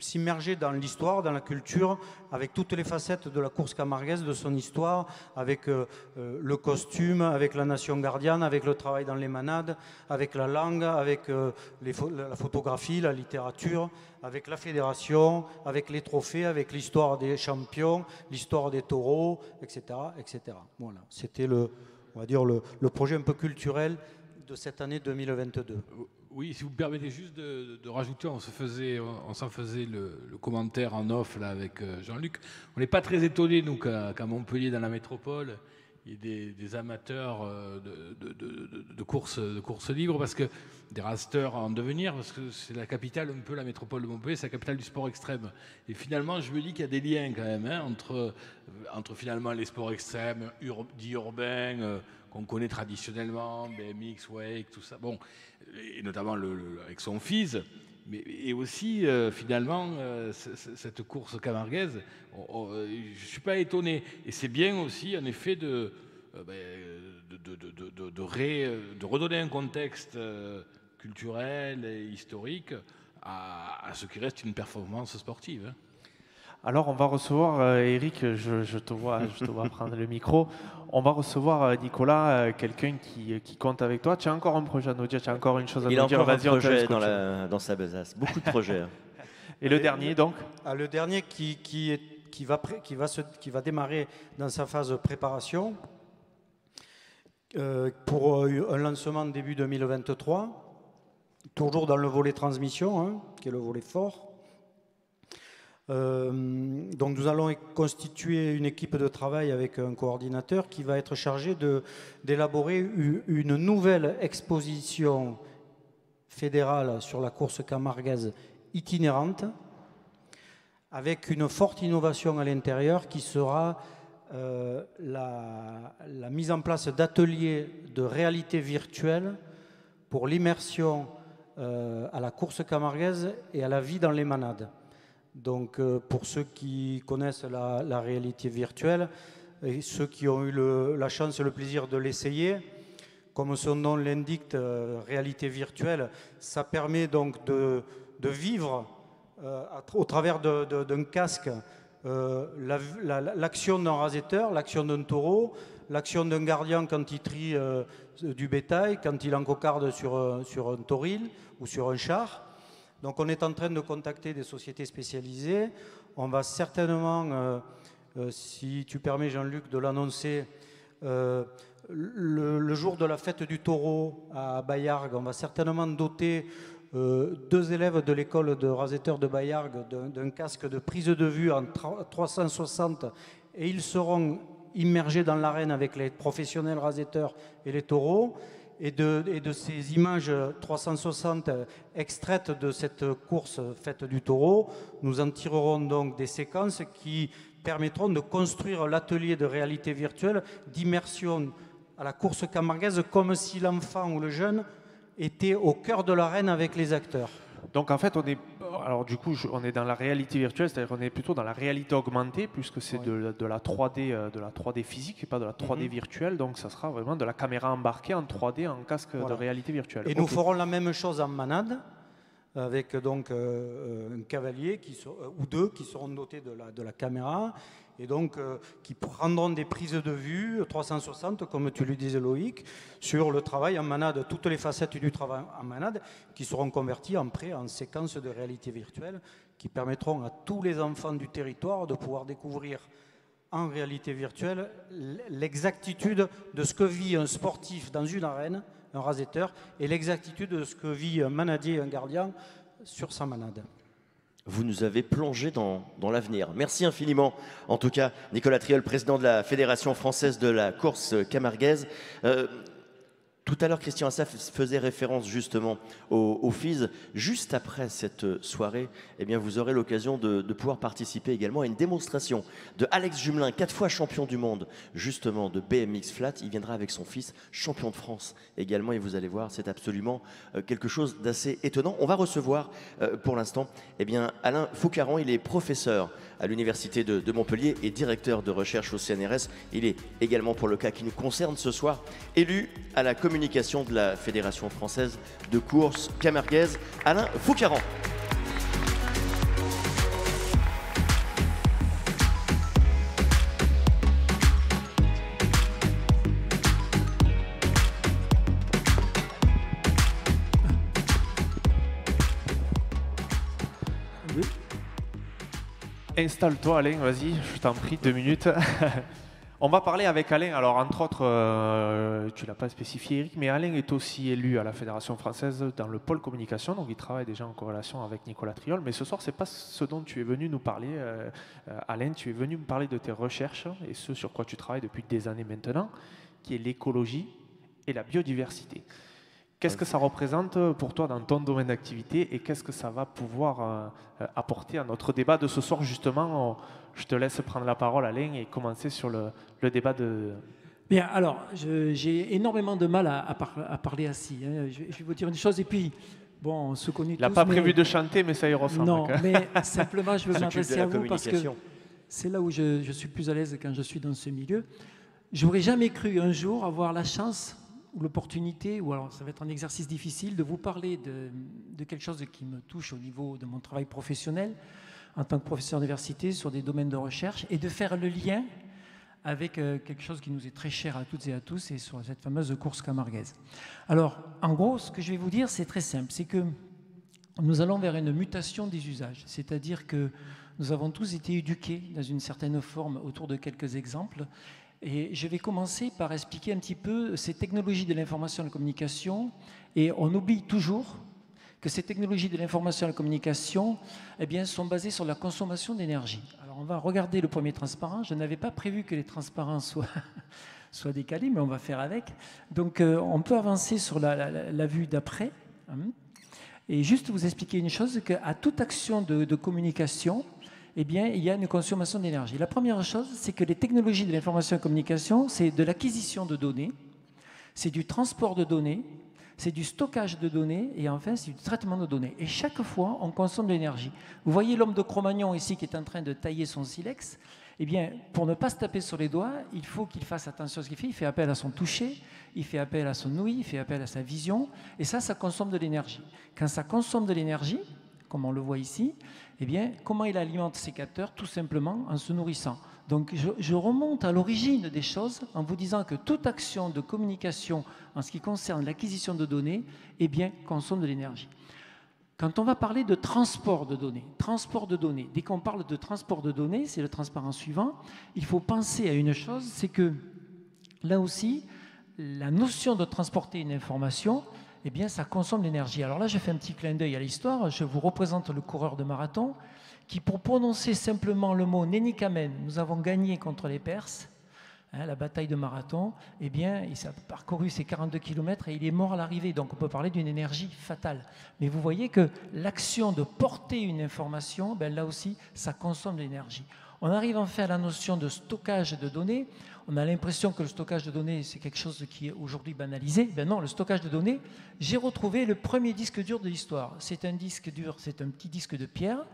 s'immerger dans l'histoire, dans la culture, avec toutes les facettes de la course camarguaise, de son histoire, avec le costume, avec la nation gardienne, avec le travail dans les manades, avec la langue, avec la photographie, la littérature, avec la fédération, avec les trophées, avec l'histoire des champions, l'histoire des taureaux, etc., etc. Voilà, c'était on va dire le projet un peu culturel de cette année 2022. Oui, si vous me permettez juste de rajouter, on s'en faisait le commentaire en off là, avec Jean-Luc. On n'est pas très étonnés, nous, qu'à Montpellier, dans la métropole, il y ait des amateurs de courses libres, parce que des rasters en devenir, parce que c'est la capitale, un peu la métropole de Montpellier, c'est la capitale du sport extrême. Et finalement, je me dis qu'il y a des liens quand même entre finalement les sports extrêmes, dits urbains, qu'on connaît traditionnellement, BMX, wake, tout ça, bon, et notamment avec son fils, et aussi finalement cette course camarguaise, je ne suis pas étonné. Et c'est bien aussi en effet de redonner un contexte culturel et historique à ce qui reste une performance sportive. Hein. Alors, on va recevoir, Eric, je te vois prendre le micro. On va recevoir, Nicolas, quelqu'un qui compte avec toi. Tu as encore un projet à nous dire, tu as encore une chose à nous dire. Il a encore un projet dans sa besace, beaucoup de projets. Et le dernier, donc le dernier qui va démarrer dans sa phase de préparation pour un lancement début 2023, toujours dans le volet transmission, hein, qui est le volet fort. Donc nous allons constituer une équipe de travail avec un coordinateur qui va être chargé d'élaborer une nouvelle exposition fédérale sur la course camarguaise itinérante, avec une forte innovation à l'intérieur qui sera la mise en place d'ateliers de réalité virtuelle pour l'immersion à la course camarguaise et à la vie dans les manades. Donc pour ceux qui connaissent la réalité virtuelle et ceux qui ont eu la chance et le plaisir de l'essayer, comme son nom l'indique, réalité virtuelle, ça permet donc de vivre au travers d'un casque l'action d'un rasetteur, l'action d'un taureau, l'action d'un gardien quand il trie du bétail, quand il encocarde sur un tauril ou sur un char. Donc on est en train de contacter des sociétés spécialisées. On va certainement si tu permets Jean-Luc de l'annoncer, le jour de la fête du taureau à Baillargues, on va certainement doter 2 élèves de l'école de rasetteurs de Baillargues d'un casque de prise de vue en 360 et ils seront immergés dans l'arène avec les professionnels rasetteurs et les taureaux. Et de ces images 360 extraites de cette course fête du taureau, nous en tirerons donc des séquences qui permettront de construire l'atelier de réalité virtuelle d'immersion à la course camarguaise comme si l'enfant ou le jeune était au cœur de l'arène avec les acteurs. Donc en fait, on est dans la réalité virtuelle, c'est-à-dire qu'on est plutôt dans la réalité augmentée, puisque c'est de la 3D physique et pas de la 3D virtuelle. Donc ça sera vraiment de la caméra embarquée en 3D en casque de réalité virtuelle. Et nous ferons la même chose en manade, avec donc un cavalier ou 2 qui seront dotés de la caméra et donc qui prendront des prises de vue 360, comme tu le disais Loïc, sur le travail en manade, toutes les facettes du travail en manade, qui seront converties après en séquences de réalité virtuelle, qui permettront à tous les enfants du territoire de pouvoir découvrir en réalité virtuelle l'exactitude de ce que vit un sportif dans une arène, un rasetteur, et l'exactitude de ce que vit un manadier, un gardien, sur sa manade. Vous nous avez plongé dans l'avenir. Merci infiniment. En tout cas, Nicolas Triol, président de la Fédération française de la course camarguaise. Tout à l'heure, Christian Assaf faisait référence justement au FIS. Juste après cette soirée, eh bien, vous aurez l'occasion de pouvoir participer également à une démonstration de Alex Jumelin, 4 fois champion du monde, justement, de BMX Flat. Il viendra avec son fils, champion de France également, et vous allez voir, c'est absolument quelque chose d'assez étonnant. On va recevoir, pour l'instant, eh bien, Alain Foucaron. Il est professeur à l'Université de Montpellier et directeur de recherche au CNRS. Il est également, pour le cas qui nous concerne ce soir, élu à la communication de la Fédération française de course camarguaise. Alain Foucaron. Installe-toi Alain, vas-y, je t'en prie, 2 minutes. On va parler avec Alain, alors entre autres, tu ne l'as pas spécifié Eric, mais Alain est aussi élu à la Fédération française dans le pôle communication, donc il travaille déjà en corrélation avec Nicolas Triol, mais ce soir, ce n'est pas ce dont tu es venu nous parler. Alain, tu es venu me parler de tes recherches et ce sur quoi tu travailles depuis des années maintenant, qui est l'écologie et la biodiversité. Qu'est-ce que ça représente pour toi dans ton domaine d'activité et qu'est-ce que ça va pouvoir apporter à notre débat de ce soir? Justement, je te laisse prendre la parole, Alain, et commencer sur le débat de... Bien, alors, j'ai énormément de mal à parler assis. Hein. Je vais vous dire une chose, et puis, bon, on se connaît tous. Il n'a pas prévu de chanter, mais ça y ressemble. Non, mais simplement, je veux m'adresser à vous parce que c'est là où je suis plus à l'aise quand je suis dans ce milieu. Je n'aurais jamais cru un jour avoir la chance ou l'opportunité, ou alors ça va être un exercice difficile, de vous parler de quelque chose qui me touche au niveau de mon travail professionnel en tant que professeur d'université sur des domaines de recherche et de faire le lien avec quelque chose qui nous est très cher à toutes et à tous, et sur cette fameuse course camarguaise. Alors, en gros, ce que je vais vous dire, c'est très simple, c'est que nous allons vers une mutation des usages, c'est-à-dire que nous avons tous été éduqués dans une certaine forme autour de quelques exemples. Et je vais commencer par expliquer un petit peu ces technologies de l'information et de la communication. Et on oublie toujours que ces technologies de l'information et de la communication sont basées sur la consommation d'énergie. Alors on va regarder le premier transparent. Je n'avais pas prévu que les transparents soient décalés, mais on va faire avec. Donc on peut avancer sur la vue d'après. Et juste vous expliquer une chose, qu'à toute action de communication, il y a une consommation d'énergie. La première chose, c'est que les technologies de l'information et de la communication, c'est de l'acquisition de données, c'est du transport de données, c'est du stockage de données, et enfin, c'est du traitement de données. Et chaque fois, on consomme de l'énergie. Vous voyez l'homme de Cro-Magnon ici qui est en train de tailler son silex. Eh bien, pour ne pas se taper sur les doigts, il faut qu'il fasse attention à ce qu'il fait. Il fait appel à son toucher, il fait appel à son ouïe, il fait appel à sa vision, et ça consomme de l'énergie. Quand ça consomme de l'énergie, comme on le voit ici, eh bien, comment il alimente ses capteurs? Tout simplement en se nourrissant. Donc, je remonte à l'origine des choses en vous disant que toute action de communication en ce qui concerne l'acquisition de données, consomme de l'énergie. Quand on va parler de transport de données, dès qu'on parle de transport de données, c'est le transparent suivant, il faut penser à une chose, c'est que là aussi, la notion de transporter une information, eh bien, ça consomme de l'énergie. Alors là, je fais un petit clin d'œil à l'histoire, je vous représente le coureur de marathon qui, pour prononcer simplement le mot Nénikamen, nous avons gagné contre les Perses, la bataille de Marathon, eh bien, il a parcouru ses 42 km et il est mort à l'arrivée. Donc, on peut parler d'une énergie fatale. Mais vous voyez que l'action de porter une information, ben, là aussi, ça consomme de l'énergie. On arrive enfin à la notion de stockage de données. On a l'impression que le stockage de données, c'est quelque chose qui est aujourd'hui banalisé. Ben non, le stockage de données, j'ai retrouvé le premier disque dur de l'histoire. C'est un disque dur, c'est un petit disque de pierre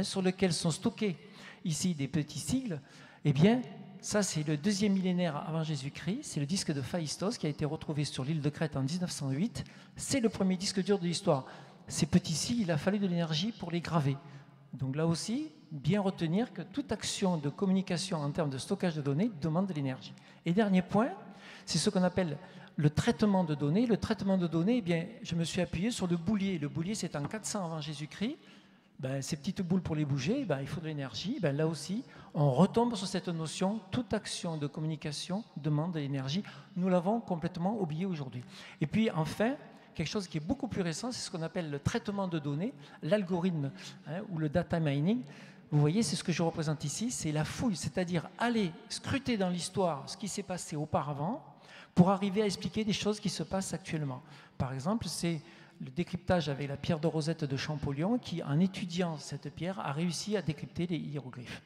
sur lequel sont stockés ici des petits sigles. Eh bien, ça, c'est le 2e millénaire avant Jésus-Christ. C'est le disque de Phaistos qui a été retrouvé sur l'île de Crète en 1908. C'est le premier disque dur de l'histoire. Ces petits sigles, il a fallu de l'énergie pour les graver. Donc là aussi, bien retenir que toute action de communication en termes de stockage de données demande de l'énergie. Et dernier point, c'est ce qu'on appelle le traitement de données. Le traitement de données, eh bien, je me suis appuyé sur le boulier. Le boulier, c'est en 400 avant Jésus-Christ. Ben, ces petites boules pour les bouger, ben, il faut de l'énergie. Ben, là aussi, on retombe sur cette notion, toute action de communication demande de l'énergie. Nous l'avons complètement oublié aujourd'hui. Et puis enfin, quelque chose qui est beaucoup plus récent, c'est ce qu'on appelle le traitement de données, l'algorithme ou le data mining. Vous voyez, c'est ce que je représente ici, c'est la fouille, c'est-à-dire aller scruter dans l'histoire ce qui s'est passé auparavant pour arriver à expliquer des choses qui se passent actuellement. Par exemple, c'est le décryptage avec la pierre de Rosette de Champollion qui, en étudiant cette pierre, a réussi à décrypter les hiéroglyphes.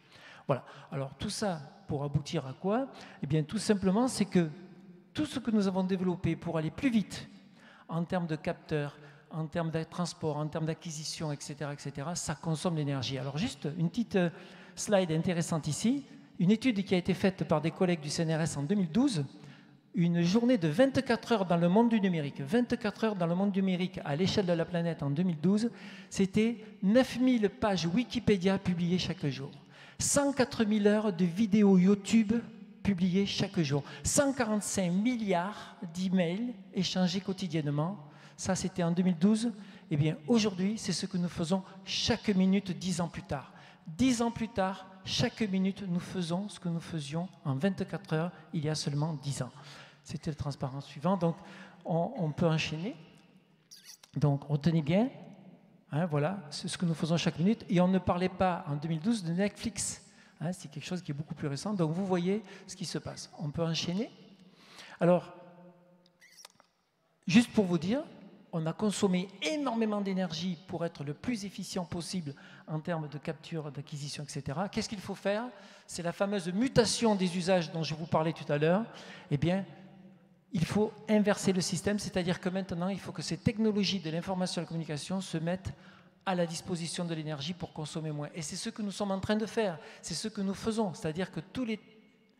Voilà. Alors tout ça pour aboutir à quoi? Eh bien tout simplement, c'est que tout ce que nous avons développé pour aller plus vite en termes de capteurs, en termes de transport, en termes d'acquisition, etc., ça consomme l'énergie. Alors juste une petite slide intéressante ici, une étude qui a été faite par des collègues du CNRS en 2012, une journée de 24 heures dans le monde du numérique. 24 heures dans le monde numérique à l'échelle de la planète en 2012, c'était 9000 pages Wikipédia publiées chaque jour. 104 000 heures de vidéos YouTube publiées chaque jour. 145 milliards d'emails échangés quotidiennement. Ça, c'était en 2012. Eh bien, aujourd'hui, c'est ce que nous faisons chaque minute 10 ans plus tard. 10 ans plus tard, chaque minute, nous faisons ce que nous faisions en 24 heures il y a seulement 10 ans. C'était le transparent suivant. Donc, on peut enchaîner. Donc, retenez bien, voilà, c'est ce que nous faisons chaque minute. Et on ne parlait pas en 2012 de Netflix. C'est quelque chose qui est beaucoup plus récent. Donc, vous voyez ce qui se passe. On peut enchaîner. Alors, juste pour vous dire, on a consommé énormément d'énergie pour être le plus efficient possible en termes de capture, d'acquisition, etc. Qu'est-ce qu'il faut faire? C'est la fameuse mutation des usages dont je vous parlais tout à l'heure. Eh bien, il faut inverser le système, c'est-à-dire que maintenant, il faut que ces technologies de l'information et de la communication se mettent à la disposition de l'énergie pour consommer moins. Et c'est ce que nous sommes en train de faire, c'est ce que nous faisons, c'est-à-dire que tous les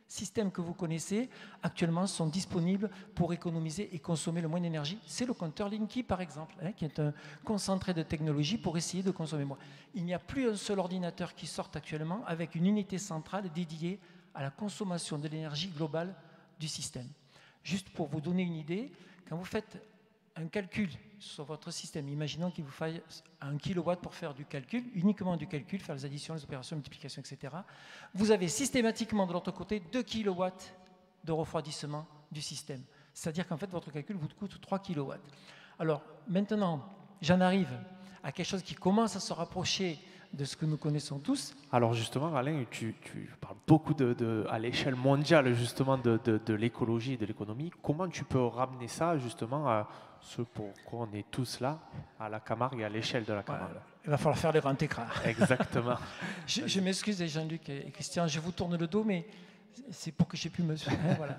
systèmes que vous connaissez actuellement sont disponibles pour économiser et consommer le moins d'énergie. C'est le compteur Linky, par exemple, qui est un concentré de technologie pour essayer de consommer moins. Il n'y a plus un seul ordinateur qui sorte actuellement avec une unité centrale dédiée à la consommation de l'énergie globale du système. Juste pour vous donner une idée, quand vous faites un calcul sur votre système, imaginons qu'il vous faille 1 kW pour faire du calcul, uniquement du calcul, faire les additions, les opérations, multiplications, etc. Vous avez systématiquement de l'autre côté 2 kW de refroidissement du système. C'est-à-dire qu'en fait, votre calcul vous coûte 3 kW. Alors maintenant, j'en arrive à quelque chose qui commence à se rapprocher de ce que nous connaissons tous. Alors justement, Alain, tu parles beaucoup à l'échelle mondiale justement de l'écologie et de l'économie. Comment tu peux ramener ça justement à ce pourquoi on est tous là, à la Camargue et à l'échelle de la Camargue? Ouais, il va falloir faire les grands écrans. Exactement. je m'excuse, Jean-Luc et Christian, je vous tourne le dos, mais c'est pour que j'ai pu me... voilà.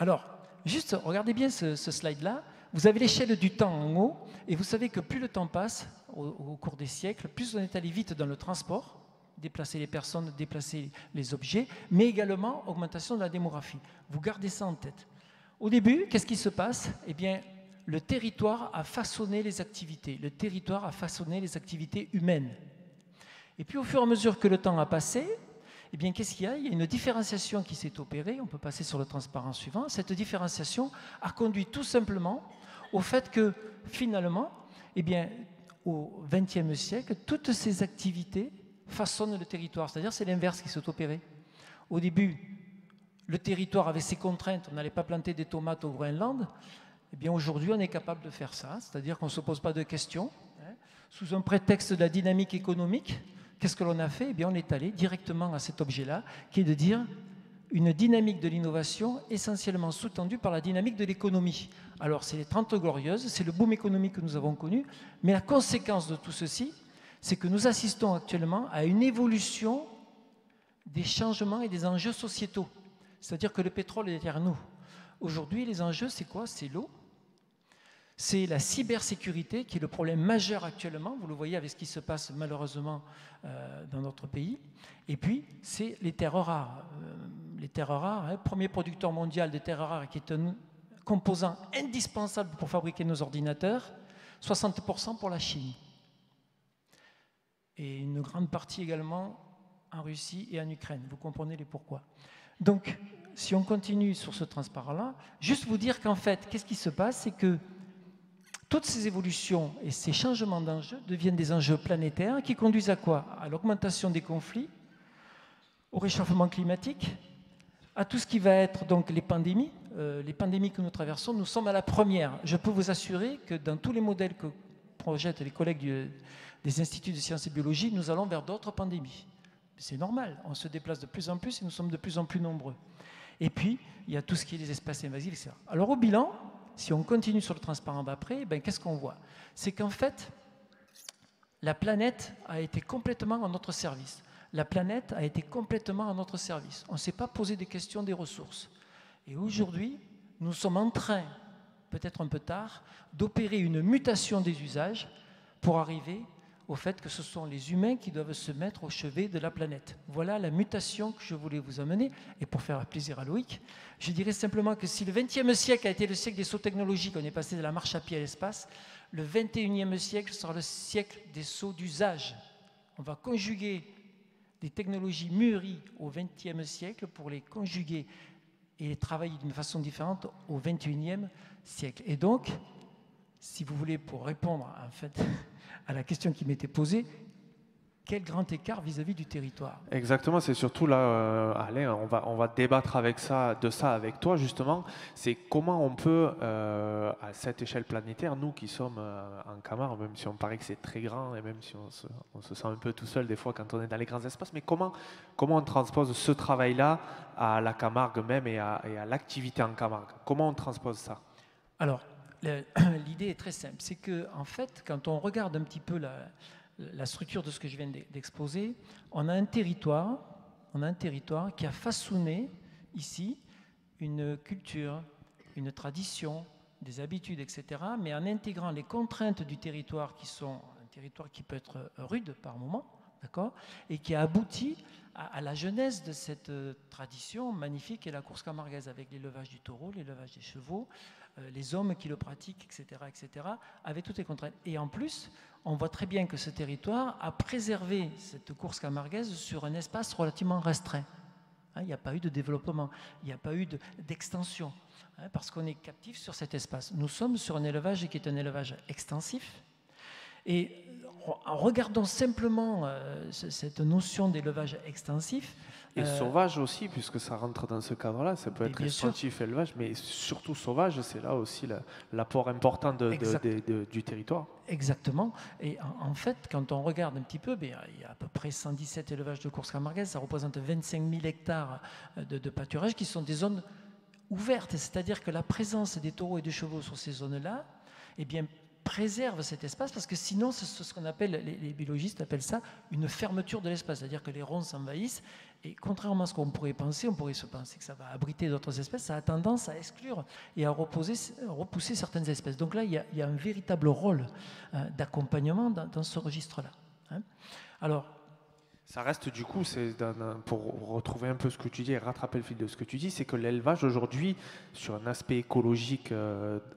Alors, juste, regardez bien ce slide-là. Vous avez l'échelle du temps en haut, et vous savez que plus le temps passe, au cours des siècles, plus on est allé vite dans le transport, déplacer les personnes, déplacer les objets, mais également augmentation de la démographie. Vous gardez ça en tête. Au début, qu'est-ce qui se passe? Eh bien, le territoire a façonné les activités. Le territoire a façonné les activités humaines. Et puis, au fur et à mesure que le temps a passé, eh bien, qu'est-ce qu'il y a? Il y a une différenciation qui s'est opérée. On peut passer sur le transparent suivant. Cette différenciation a conduit tout simplement au fait que, finalement, eh bien, au XXe siècle, toutes ces activités façonnent le territoire. C'est-à-dire c'est l'inverse qui s'est opéré. Au début, le territoire avait ses contraintes. On n'allait pas planter des tomates au Groenland. Eh bien, aujourd'hui, on est capable de faire ça. C'est-à-dire qu'on ne se pose pas de questions. Sous un prétexte de la dynamique économique, qu'est-ce que l'on a fait? Eh bien, on est allé directement à cet objet-là, qui est de dire une dynamique de l'innovation essentiellement sous-tendue par la dynamique de l'économie. Alors, c'est les 30 glorieuses, c'est le boom économique que nous avons connu, mais la conséquence de tout ceci, c'est que nous assistons actuellement à une évolution des changements et des enjeux sociétaux. C'est-à-dire que le pétrole est derrière nous. Aujourd'hui, les enjeux, c'est quoi? C'est l'eau. C'est la cybersécurité qui est le problème majeur actuellement. Vous le voyez avec ce qui se passe malheureusement dans notre pays. Et puis, c'est les terres rares. Les terres rares, premier producteur mondial des terres rares qui est un composant indispensable pour fabriquer nos ordinateurs, 60% pour la Chine. Et une grande partie également en Russie et en Ukraine. Vous comprenez les pourquoi. Donc, si on continue sur ce transparent-là, juste vous dire qu'en fait, qu'est-ce qui se passe? C'est que toutes ces évolutions et ces changements d'enjeux deviennent des enjeux planétaires qui conduisent à quoi? À l'augmentation des conflits, au réchauffement climatique, à tout ce qui va être donc les pandémies. Les pandémies que nous traversons, nous sommes à la première. Je peux vous assurer que dans tous les modèles que projettent les collègues des instituts de sciences et biologie, nous allons vers d'autres pandémies. C'est normal, on se déplace de plus en plus et nous sommes de plus en plus nombreux. Et puis, il y a tout ce qui est les espaces invasifs, etc. Alors au bilan, si on continue sur le transparent d'après, ben, qu'est-ce qu'on voit? C'est qu'en fait, la planète a été complètement à notre service. La planète a été complètement à notre service. On ne s'est pas posé des questions des ressources. Et aujourd'hui, nous sommes en train, peut-être un peu tard, d'opérer une mutation des usages pour arriver au fait que ce sont les humains qui doivent se mettre au chevet de la planète. Voilà la mutation que je voulais vous amener. Et pour faire plaisir à Loïc, je dirais simplement que si le XXe siècle a été le siècle des sauts technologiques, on est passé de la marche à pied à l'espace, le XXIe siècle sera le siècle des sauts d'usage. On va conjuguer des technologies mûries au XXe siècle pour les conjuguer et les travailler d'une façon différente au XXIe siècle. Et donc, si vous voulez, pour répondre en fait à la question qui m'était posée, quel grand écart vis-à-vis du territoire? Exactement, c'est surtout là, Alain, on va débattre de ça avec toi justement. C'est comment on peut, à cette échelle planétaire, nous qui sommes en Camargue, même si on paraît que c'est très grand et même si on se sent un peu tout seul des fois quand on est dans les grands espaces, mais comment on transpose ce travail-là à la Camargue même et à l'activité en Camargue? Comment on transpose ça? Alors, l'idée est très simple, c'est que en fait, quand on regarde un petit peu la structure de ce que je viens d'exposer, on a un territoire qui a façonné ici une culture, une tradition, des habitudes, etc., mais en intégrant les contraintes du territoire qui sont un territoire qui peut être rude par moment, d'accord, et qui a abouti à la genèse de cette tradition magnifique est la course camarguaise avec l'élevage du taureau, l'élevage des chevaux, les hommes qui le pratiquent, etc., avec toutes les contraintes. Et en plus, on voit très bien que ce territoire a préservé cette course camarguaise sur un espace relativement restreint. Il n'y a pas eu de développement, il n'y a pas eu d'extension, parce qu'on est captif sur cet espace. Nous sommes sur un élevage qui est un élevage extensif. Et en regardant simplement cette notion d'élevage extensif... Et sauvage aussi, puisque ça rentre dans ce cadre-là, ça peut être extensif, élevage, mais surtout sauvage, c'est là aussi l'apport important du territoire. Exactement. Et en fait, quand on regarde un petit peu, il y a à peu près 117 élevages de course camarguaise, ça représente 25 000 hectares de pâturage qui sont des zones ouvertes, c'est-à-dire que la présence des taureaux et des chevaux sur ces zones-là, eh bien, préserve cet espace, parce que sinon, c'est ce qu'on appelle, les biologistes appellent ça une fermeture de l'espace, c'est-à-dire que les ronces s'envahissent, et contrairement à ce qu'on pourrait penser, on pourrait se penser que ça va abriter d'autres espèces, ça a tendance à exclure et à repousser certaines espèces. Donc là, il y a un véritable rôle d'accompagnement dans ce registre-là. Alors, ça reste du coup, pour retrouver un peu ce que tu dis et rattraper le fil de ce que tu dis, c'est que l'élevage aujourd'hui, sur un aspect écologique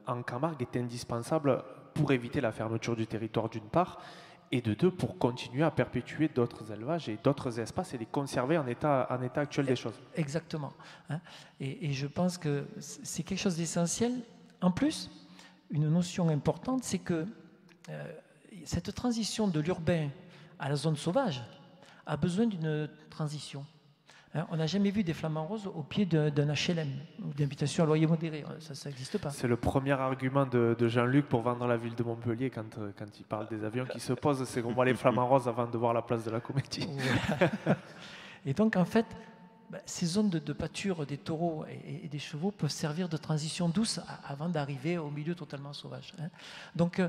en Camargue, est indispensable pour éviter la fermeture du territoire d'une part, et de deux, pour continuer à perpétuer d'autres élevages et d'autres espaces et les conserver en état actuel des choses. Exactement. Et je pense que c'est quelque chose d'essentiel. En plus, une notion importante, c'est que cette transition de l'urbain à la zone sauvage a besoin d'une transition. On n'a jamais vu des flamants roses au pied d'un HLM ou d'habitation à loyer modéré. Ça n'existe pas. C'est le premier argument de Jean-Luc pour vendre la ville de Montpellier quand il parle des avions qui se posent, c'est qu'on voit les flamants roses avant de voir la place de la Comédie. Ouais. Et donc, en fait, ces zones de pâture des taureaux et des chevaux peuvent servir de transition douce avant d'arriver au milieu totalement sauvage. Donc,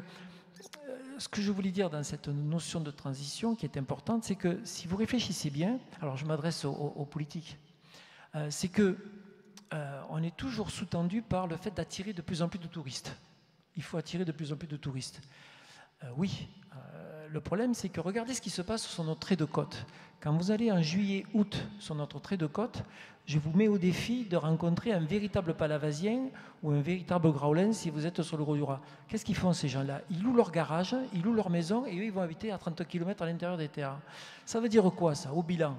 ce que je voulais dire dans cette notion de transition qui est importante, c'est que si vous réfléchissez bien, alors je m'adresse aux politiques, c'est que on est toujours sous-tendu par le fait d'attirer de plus en plus de touristes. Il faut attirer de plus en plus de touristes. Oui, le problème, c'est que regardez ce qui se passe sur notre trait de côte. Quand vous allez en juillet, août sur notre trait de côte, je vous mets au défi de rencontrer un véritable palavasien ou un véritable graulen si vous êtes sur le Gros-du-Roi. Qu'est-ce qu'ils font ces gens-là? Ils louent leur garage, ils louent leur maison et eux, ils vont habiter à 30 km à l'intérieur des terres. Ça veut dire quoi ça, au bilan?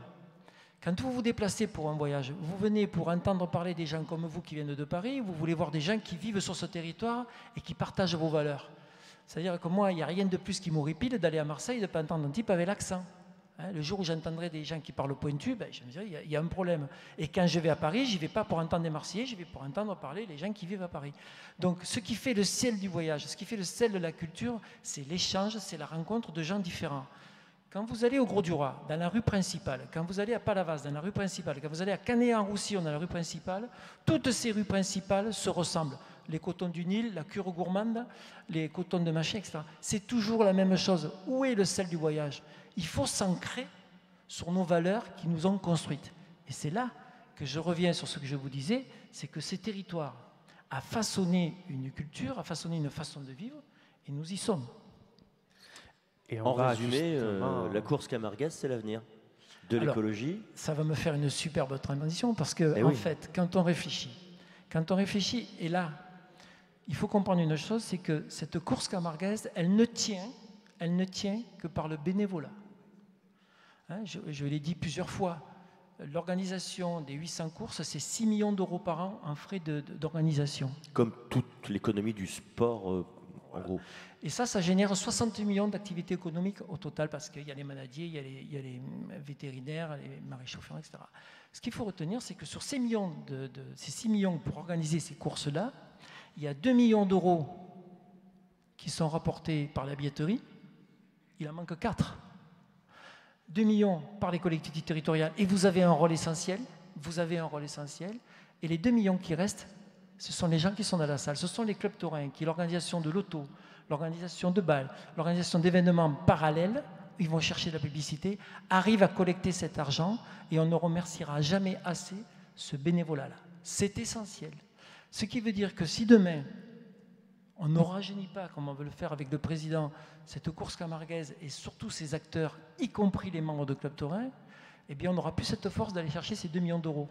Quand vous vous déplacez pour un voyage, vous venez pour entendre parler des gens comme vous qui viennent de Paris, vous voulez voir des gens qui vivent sur ce territoire et qui partagent vos valeurs. C'est-à-dire que moi, il n'y a rien de plus qui m'horripile d'aller à Marseille et de ne pas entendre un type avec l'accent. Le jour où j'entendrai des gens qui parlent pointu, je me dirais, il y a un problème. Et quand je vais à Paris, je n'y vais pas pour entendre des Marseillais, je vais pour entendre parler les gens qui vivent à Paris. Donc ce qui fait le sel du voyage, ce qui fait le sel de la culture, c'est l'échange, c'est la rencontre de gens différents. Quand vous allez au Gros-du-Roi, dans la rue principale, quand vous allez à Palavas, dans la rue principale, quand vous allez à Canet-en-Roussillon, dans la rue principale, toutes ces rues principales se ressemblent. Les cotons du Nil, la cure gourmande, les cotons de machin, etc. C'est toujours la même chose. Où est le sel du voyage? Il faut s'ancrer sur nos valeurs qui nous ont construites. Et c'est là que je reviens sur ce que je vous disais, c'est que ces territoires a façonné une culture, a façonné une façon de vivre, et nous y sommes. Et en résumé, la course Camarguez, c'est l'avenir de l'écologie. Ça va me faire une superbe transition parce que, en fait, quand on réfléchit, et là, il faut comprendre une chose, c'est que cette course Camarguez, elle ne tient que par le bénévolat. Je l'ai dit plusieurs fois, l'organisation des 800 courses, c'est 6 millions d'euros par an en frais d'organisation. Comme toute l'économie du sport, en gros. Et ça génère 60 millions d'activités économiques au total, parce qu'il y a les manadiers, il y a les vétérinaires, les maréchaux ferrants, etc. Ce qu'il faut retenir, c'est que sur ces 6 millions pour organiser ces courses-là, il y a 2 millions d'euros qui sont rapportés par la billetterie. Il en manque 4. 2 millions par les collectivités territoriales. Et vous avez un rôle essentiel. Et les 2 millions qui restent, ce sont les gens qui sont dans la salle. Ce sont les clubs taurins, qui l'organisation de l'auto, l'organisation de bals, l'organisation d'événements parallèles, ils vont chercher de la publicité, arrivent à collecter cet argent et on ne remerciera jamais assez ce bénévolat-là. C'est essentiel. Ce qui veut dire que si demain, on ne rajeunit pas, comme on veut le faire avec le président, cette course camarguaise et surtout ses acteurs, y compris les membres de Club Taurin, eh bien on n'aura plus cette force d'aller chercher ces 2 millions d'euros.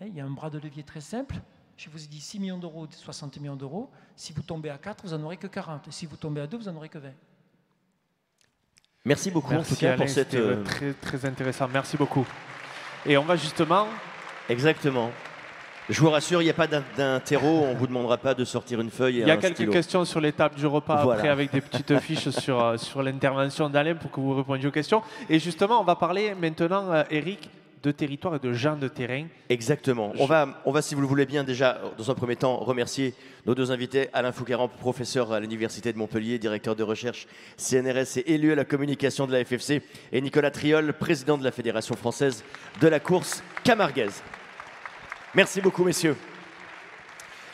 Il y a un bras de levier très simple. Je vous ai dit 6 millions d'euros, 60 millions d'euros. Si vous tombez à 4, vous n'en aurez que 40. Et si vous tombez à 2, vous n'en aurez que 20. Merci beaucoup. Merci en tout cas Alain, pour cette... très, très intéressant. Merci beaucoup. Et on va justement... Exactement. Je vous rassure, il n'y a pas d'un terreau, on ne vous demandera pas de sortir une feuille et un stylo. Il y a quelques questions sur l'étape du repas après avec des petites fiches sur l'intervention d'Alain pour que vous répondiez aux questions. Et justement, on va parler maintenant, Eric, de territoire et de gens de terrain. Exactement. On va, si vous le voulez bien, déjà, dans un premier temps, remercier nos deux invités, Alain Foucaran, professeur à l'Université de Montpellier, directeur de recherche CNRS et élu à la communication de la FFC, et Nicolas Triol, président de la Fédération française de la course camarguaise. Merci beaucoup, messieurs.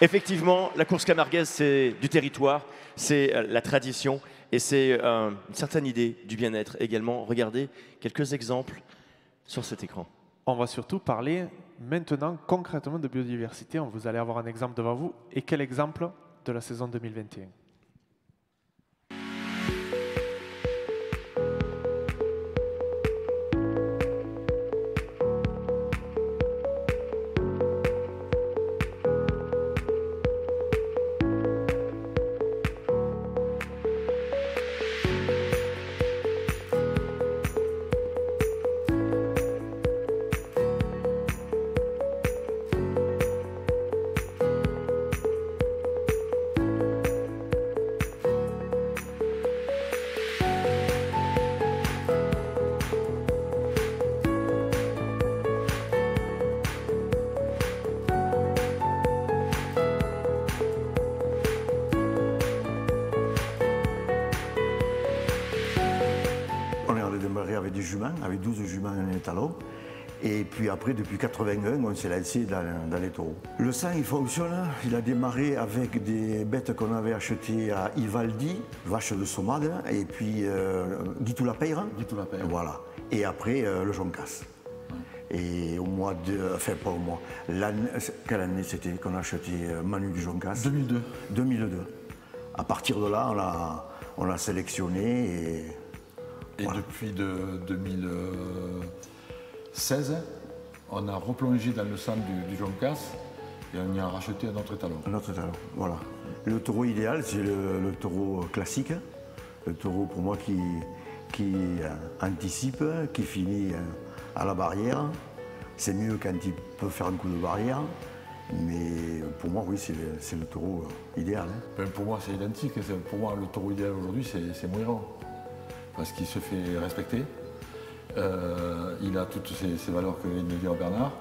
Effectivement, la course camarguaise, c'est du territoire, c'est la tradition et c'est une certaine idée du bien-être également. Regardez quelques exemples sur cet écran. On va surtout parler maintenant concrètement de biodiversité. Vous allez avoir un exemple devant vous. Et quel exemple de la saison 2021 ? des juments, avec 12 juments en étalon. Et puis après, depuis 81, on s'est lancé dans les taureaux. Le sang, il fonctionne. Il a démarré avec des bêtes qu'on avait achetées à Ivaldi, vache de Somade, et puis Guitou la Peyre. Guitou la Peyre. Voilà. Et après, le Joncas. Et au mois de... Enfin, pas au mois. Quelle année c'était qu'on a acheté Manu du Joncas? 2002. 2002. À partir de là, on l'a sélectionné et voilà. Depuis 2016, on a replongé dans le sang du Joncas et on y a racheté un autre étalon. Un autre étalon, voilà. Le taureau idéal, c'est le taureau classique. Le taureau pour moi qui anticipe, qui finit à la barrière. C'est mieux quand il peut faire un coup de barrière. Mais pour moi, oui, c'est le taureau idéal. Hein. Ben pour moi, c'est identique. Pour moi, le taureau idéal aujourd'hui, c'est Mouiron. Parce qu'il se fait respecter. Il a toutes ces valeurs que vient de dire Bernard.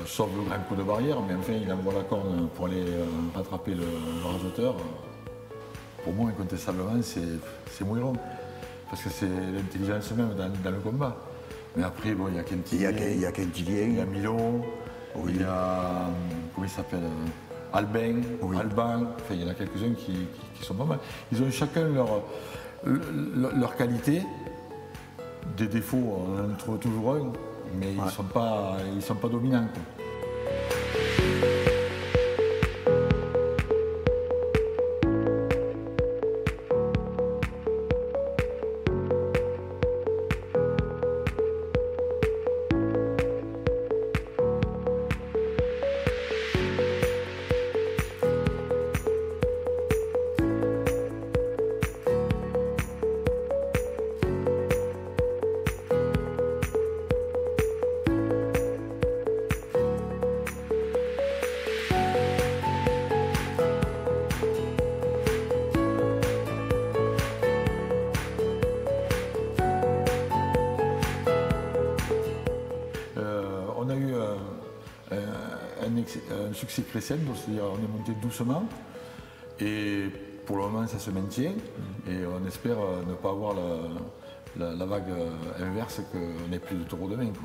Sauf le grand coup de barrière, mais enfin, il envoie la corne pour aller rattraper le raseteur. Pour moi, incontestablement, c'est Mouiron. Parce que c'est l'intelligence même dans le combat. Mais après, bon, il y a Quintilien. Il y a Quintilien. Il y a Milon. Oui. Il y a, comment il s'appelle, Albin, oui. Alban, enfin, il y en a quelques-uns qui sont pas mal. Ils ont chacun leur qualité. Des défauts, on en trouve toujours un, mais ouais. Ils sont pas dominants. Quoi. Un succès crescendo, c'est-à-dire on est monté doucement et pour le moment ça se maintient et on espère ne pas avoir la vague inverse qu'on n'ait plus de taureaux demain. Quoi.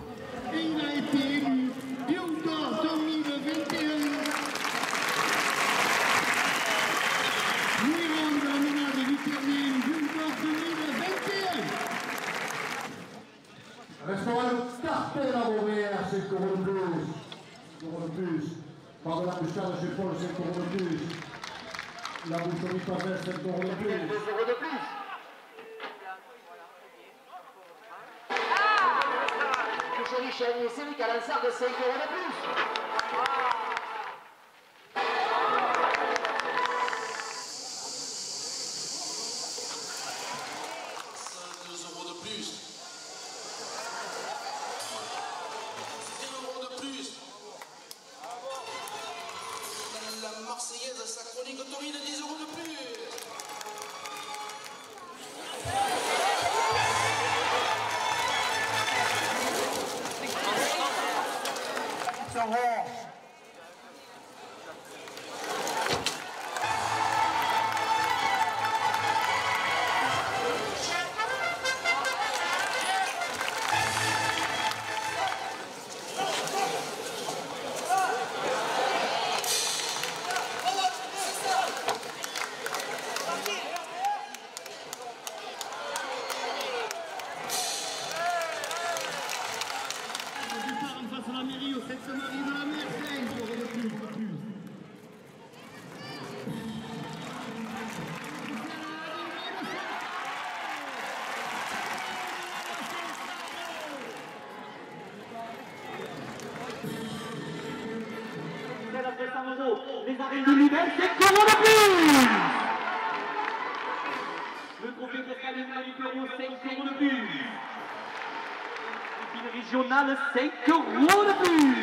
Et il a été élu Lion d'Or 2021. Mouiron de la Ménade du Ternier, Lion d'Or 2021. Restaurant Starter à Beauvert, c'est le taureau de plus. Par de la bouchade chez Paul, c'est le taureau de plus. La boucherie Pavel, c'est le taureau de plus. Le taureau de plus. Boucherie Chevalier, c'est lui qui a lancé de 5 € de plus. Les arènes de Libelle, c'est comment de plus. Le trophée d'Escalina du Pérou, 5 € de plus. Et puis le régional, 5 € de plus.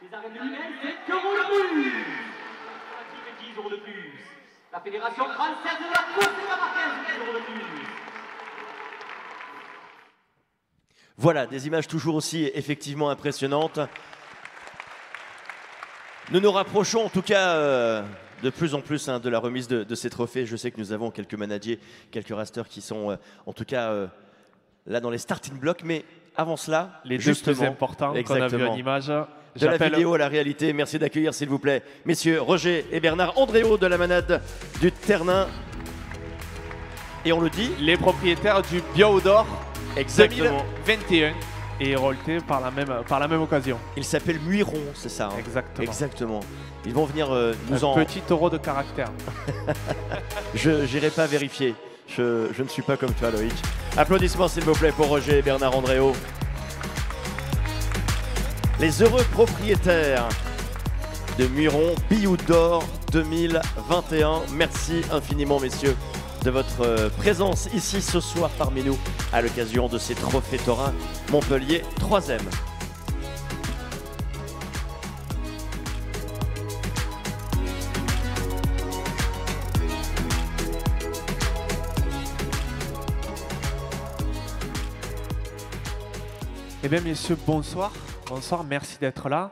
Les arènes de Libelle, 5 € de plus. 10 € de plus. La fédération française de la course de la Marquise, 10 € de plus. Voilà, des images toujours aussi effectivement impressionnantes. Nous nous rapprochons en tout cas de plus en plus de la remise de ces trophées. Je sais que nous avons quelques managers, quelques rasters qui sont en tout cas là dans les starting blocks. Mais avant cela, les deux plus importants qu'on a vu en image. De la vidéo à la réalité. Merci d'accueillir, s'il vous plaît, messieurs Roger et Bernard Andréo de la manade du Ternin. Et on le dit, les propriétaires du Biodor 2021 et hérolté par la même occasion. Il s'appelle Muiron, c'est ça, hein? Exactement. Ils vont venir nous un petit taureau de caractère. Je n'irai pas vérifier. Je ne suis pas comme toi, Loïc. Applaudissements, s'il vous plaît, pour Roger et Bernard Andréo. Les heureux propriétaires de Muiron Biodor 2021. Merci infiniment, messieurs, de votre présence ici ce soir parmi nous à l'occasion de ces trophées taurins Montpellier 3e. Eh bien, messieurs, bonsoir. Bonsoir, merci d'être là.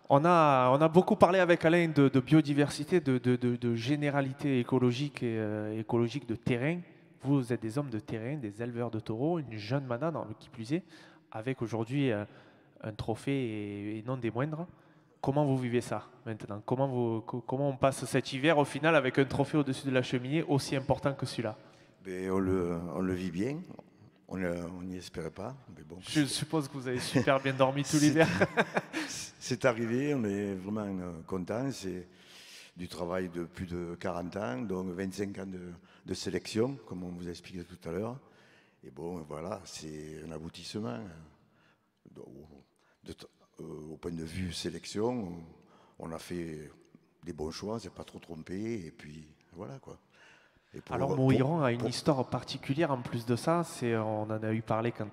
On a beaucoup parlé avec Alain de biodiversité, de généralité écologique et écologique de terrain. Vous êtes des hommes de terrain, des éleveurs de taureaux, une jeune manade qui plus est, avec aujourd'hui un trophée et non des moindres. Comment vous vivez ça maintenant? Comment on passe cet hiver au final avec un trophée au-dessus de la cheminée aussi important que celui-là? On le vit bien. On n'y espérait pas. Mais bon, je suppose que vous avez super bien dormi tout l'hiver. C'est arrivé, on est vraiment contents. C'est du travail de plus de 40 ans, donc 25 ans de sélection, comme on vous a expliqué tout à l'heure. Et bon, voilà, c'est un aboutissement. Au point de vue sélection, on a fait des bons choix, on ne s'est pas trop trompé, et puis voilà quoi. Alors Mohiron a une histoire particulière en plus de ça, on en a eu parlé quand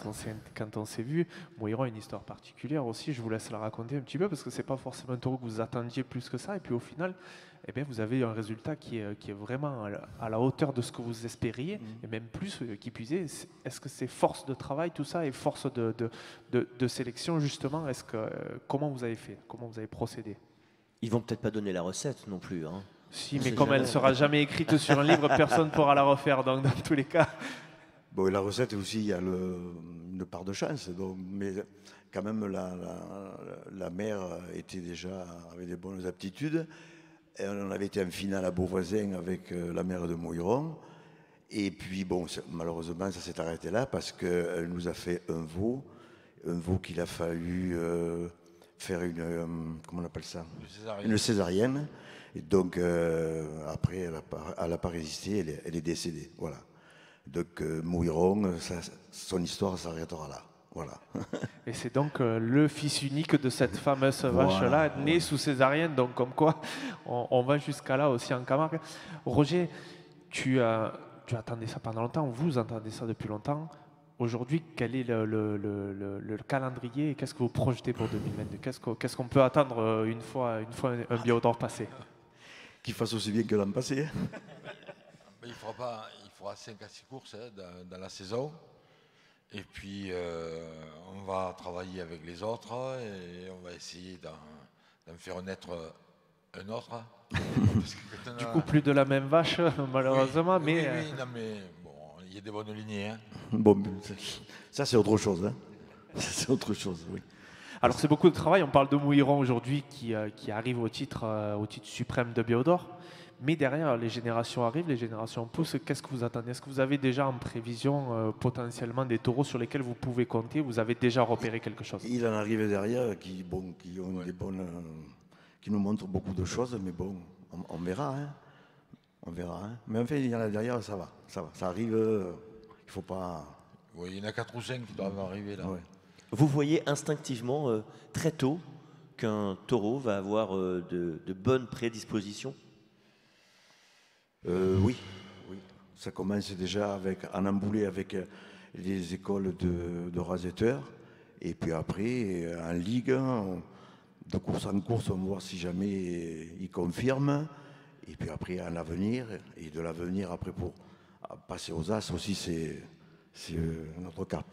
on s'est vu. Mohiron a une histoire particulière aussi, je vous laisse la raconter un petit peu parce que c'est pas forcément un taureau que vous attendiez plus que ça. Et puis au final, eh bien, vous avez un résultat qui est vraiment à la hauteur de ce que vous espériez, et même plus qui puisait. Est-ce que c'est force de travail tout ça et force de sélection justement? Comment vous avez fait? Comment vous avez procédé? Ils vont peut-être pas donner la recette non plus, hein. Si, mais comme elle ne sera jamais écrite sur un livre, personne ne pourra la refaire, donc dans tous les cas. Bon, la recette aussi, il y a une part de chance, donc, mais quand même la mère avait des bonnes aptitudes. Et on avait été en finale à Beauvoisin avec la mère de Mohiron. Et puis bon, malheureusement, ça s'est arrêté là parce qu'elle nous a fait un veau qu'il a fallu faire comment on appelle ça? Une césarienne. Et donc, après, elle n'a pas résisté, elle est décédée. Voilà. Donc, Mohiron, son histoire s'arrêtera là. Voilà. Et c'est donc le fils unique de cette fameuse vache-là, né sous césarienne. Donc, comme quoi, on va jusqu'à là aussi en Camargue. Roger, tu attendais ça pendant longtemps, vous attendez ça depuis longtemps. Aujourd'hui, quel est le calendrier et qu'est-ce que vous projetez pour 2022? Qu'est-ce qu'on peut attendre une fois un Biodor passé? Qu'il fasse aussi bien que l'an passé. Il fera 5 à 6 courses dans la saison. Et puis, on va travailler avec les autres et on va essayer d'en faire naître un autre. Du coup, plus de la même vache, malheureusement. Oui, mais non, mais bon, il y a des bonnes lignées. Hein. Bon, ça c'est autre chose. Hein. C'est autre chose, oui. Alors c'est beaucoup de travail, on parle de Mohiron aujourd'hui qui arrive au titre suprême de Biodor, mais derrière les générations arrivent, les générations poussent. Qu'est-ce que vous attendez? Est-ce que vous avez déjà en prévision potentiellement des taureaux sur lesquels vous pouvez compter? Vous avez déjà repéré quelque chose? Il en arrive derrière qui nous montrent beaucoup de choses, mais bon, on verra. Hein. On verra. Hein. Mais en fait, il y en a derrière, ça va. Ça arrive, il ne faut pas... Oui, il y en a 4 ou 5 qui doivent arriver là. Ouais. Vous voyez instinctivement très tôt qu'un taureau va avoir de bonnes prédispositions? Oui. Ça commence déjà en emboulé avec les écoles de rasetteurs. Et puis après, en ligue, de course en course, on va voir si jamais ils confirment. Et puis après, en avenir. Et de l'avenir, après, pour passer aux As aussi, c'est notre cap.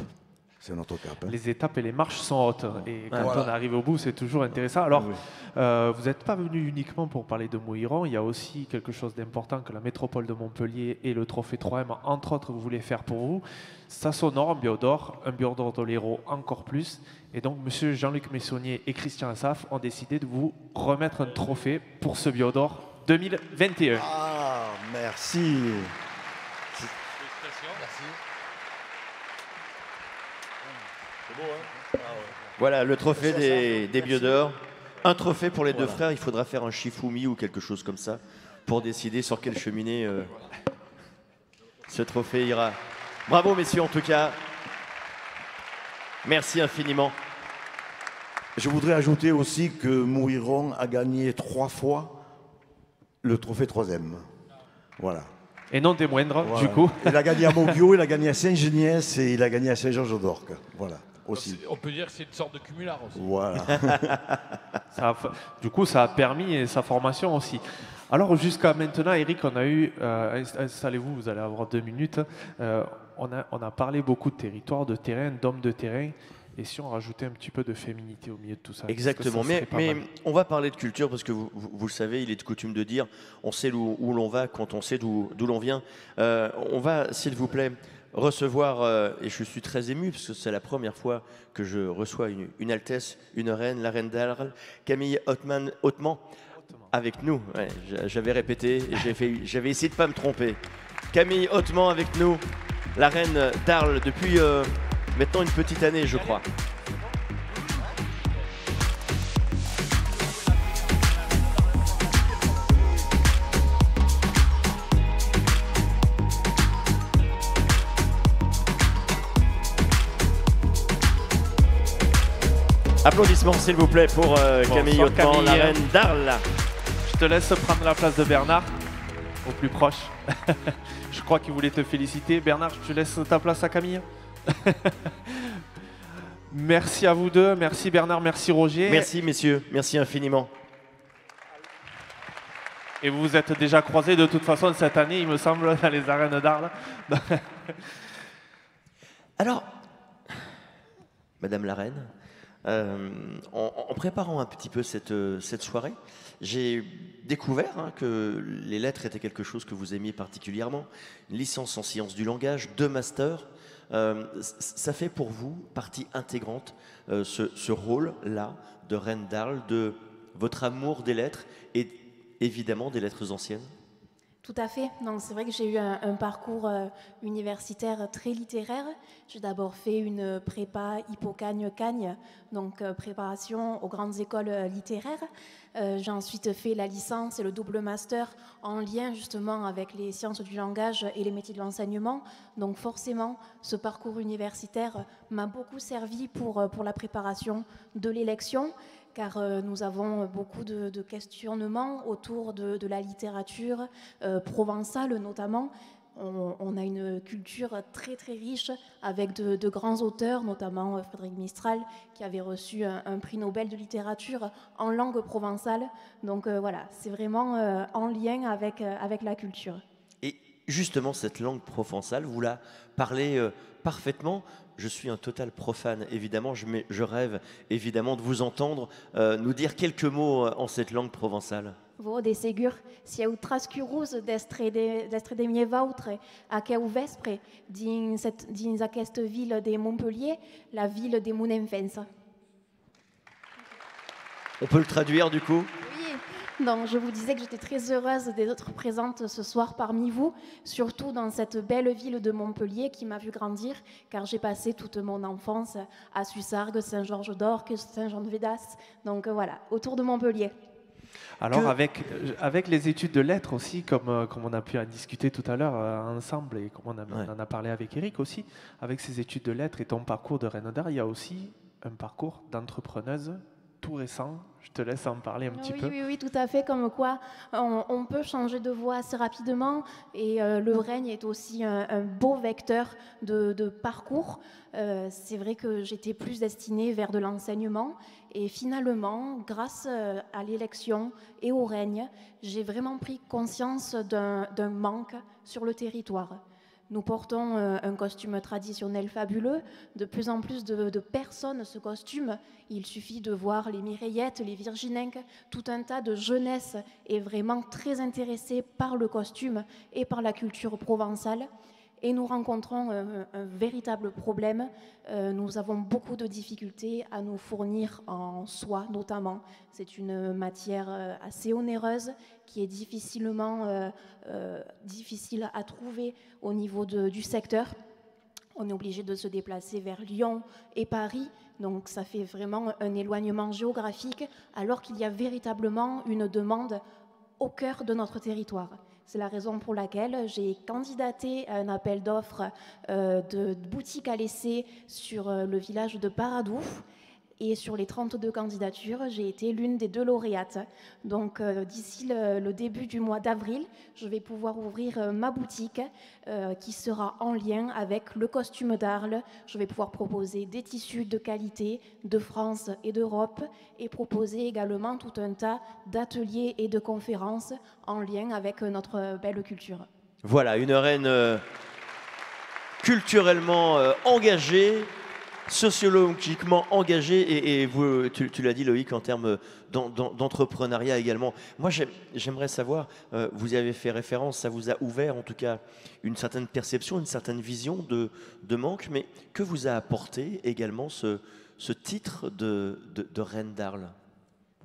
C'est notre cap. Hein. Les étapes et les marches sont hautes. Et quand on arrive au bout, c'est toujours intéressant. Alors, vous n'êtes pas venu uniquement pour parler de Mouilleron. Il y a aussi quelque chose d'important que la métropole de Montpellier et le Trophée 3M, entre autres, vous voulez faire pour vous. Ça s'honore en Biodor, un Biodor de l'Hérault encore plus. Et donc, monsieur Jean-Luc Messonnier et Christian Assaf ont décidé de vous remettre un trophée pour ce Biodor 2021. Ah, merci. Merci. Voilà, le trophée des Biodor. Un trophée pour les deux frères. Il faudra faire un Shifumi ou quelque chose comme ça pour décider sur quelle cheminée ce trophée ira. Bravo, messieurs, en tout cas. Merci infiniment. Je voudrais ajouter aussi que Mouilleron a gagné 3 fois le trophée 3M. Voilà. Et non des moindres, du coup. Il a gagné à Montbio, il a gagné à Saint-Geniès et il a gagné à Saint-Georges-d'Orc. Voilà. Aussi. On peut dire que c'est une sorte de cumulard aussi. Voilà. Du coup, ça a permis sa formation aussi. Alors, jusqu'à maintenant, Eric, on a eu... installez-vous, vous allez avoir 2 minutes. On a parlé beaucoup de territoire, de terrain, d'hommes de terrain. Et si on rajoutait un petit peu de féminité au milieu de tout ça? Exactement, mais on va parler de culture parce que vous le savez, il est de coutume de dire on sait où l'on va quand on sait d'où l'on vient. On va, s'il vous plaît, recevoir, et je suis très ému parce que c'est la première fois que je reçois une Altesse, une reine, la reine d'Arles, Camille Hautement, avec nous. Ouais, j'avais répété et j'avais essayé de ne pas me tromper. Camille Hautement avec nous, la reine d'Arles depuis maintenant une petite année, je crois. Applaudissements s'il vous plaît pour Camille Hautement, la reine d'Arles. Je te laisse prendre la place de Bernard, au plus proche. Je crois qu'il voulait te féliciter. Bernard, je te laisse ta place à Camille. Merci à vous deux, merci Bernard, merci Roger. Merci messieurs, merci infiniment. Et vous vous êtes déjà croisés de toute façon cette année, il me semble, dans les arènes d'Arles. Alors, Madame la Reine, en préparant un petit peu cette soirée, j'ai découvert que les lettres étaient quelque chose que vous aimiez particulièrement. Une licence en sciences du langage, 2 masters. Ça fait pour vous partie intégrante, ce rôle-là de reine d'Arles, de votre amour des lettres et évidemment des lettres anciennes? Tout à fait. Donc c'est vrai que j'ai eu un parcours universitaire très littéraire. J'ai d'abord fait une prépa Hippocagne-Cagne, donc préparation aux grandes écoles littéraires. J'ai ensuite fait la licence et le double master en lien justement avec les sciences du langage et les métiers de l'enseignement. Donc forcément, ce parcours universitaire m'a beaucoup servi pour la préparation de l'élection, car nous avons beaucoup de questionnements autour de la littérature provençale notamment. On a une culture très très riche avec de grands auteurs, notamment Frédéric Mistral, qui avait reçu un prix Nobel de littérature en langue provençale. Donc voilà, c'est vraiment en lien avec la culture. Et justement, cette langue provençale, vous la parlez parfaitement. Je suis un total profane, évidemment. Je rêve évidemment de vous entendre nous dire quelques mots en cette langue provençale. Vos de segur, si eu trascurus d'estre de mie vautre a queu vespre dins aquesta ville de Montpellier, la ville de mon enfance. On peut le traduire du coup? Oui, donc je vous disais que j'étais très heureuse d'être présente ce soir parmi vous, surtout dans cette belle ville de Montpellier qui m'a vu grandir, car j'ai passé toute mon enfance à Sussargues, Saint-Georges-d'Orc, Saint-Jean-de-Védas, donc voilà, autour de Montpellier. Alors avec les études de lettres aussi, comme on a pu en discuter tout à l'heure ensemble et comme on en a parlé avec Eric aussi, avec ces études de lettres et ton parcours de reine d'Arles, il y a aussi un parcours d'entrepreneuse tout récent. Je te laisse en parler un petit peu. Oui, tout à fait, comme quoi on peut changer de voie assez rapidement et le règne est aussi un beau vecteur de parcours. C'est vrai que j'étais plus destinée vers de l'enseignement et finalement, grâce à l'élection et au règne, j'ai vraiment pris conscience d'un manque sur le territoire. Nous portons un costume traditionnel fabuleux. De plus en plus de personnes ce costume. Il suffit de voir les Mireillettes, les Virgininques, tout un tas de jeunesse est vraiment très intéressée par le costume et par la culture provençale. Et nous rencontrons un véritable problème. Nous avons beaucoup de difficultés à nous fournir en soie, notamment. C'est une matière assez onéreuse qui est difficile à trouver au niveau du secteur. On est obligé de se déplacer vers Lyon et Paris, donc ça fait vraiment un éloignement géographique, alors qu'il y a véritablement une demande au cœur de notre territoire. C'est la raison pour laquelle j'ai candidaté à un appel d'offres de boutiques à laisser sur le village de Paradouf. Et sur les 32 candidatures, j'ai été l'une des 2 lauréates. Donc d'ici le début du mois d'avril, je vais pouvoir ouvrir ma boutique qui sera en lien avec le costume d'Arles. Je vais pouvoir proposer des tissus de qualité de France et d'Europe et proposer également tout un tas d'ateliers et de conférences en lien avec notre belle culture. Voilà, une reine culturellement engagée, sociologiquement engagé, et vous, tu l'as dit Loïc, en termes d'entrepreneuriat également. Moi j'aimerais savoir, vous y avez fait référence, ça vous a ouvert en tout cas une certaine perception, une certaine vision de manque, mais que vous a apporté également ce titre de reine d'Arles?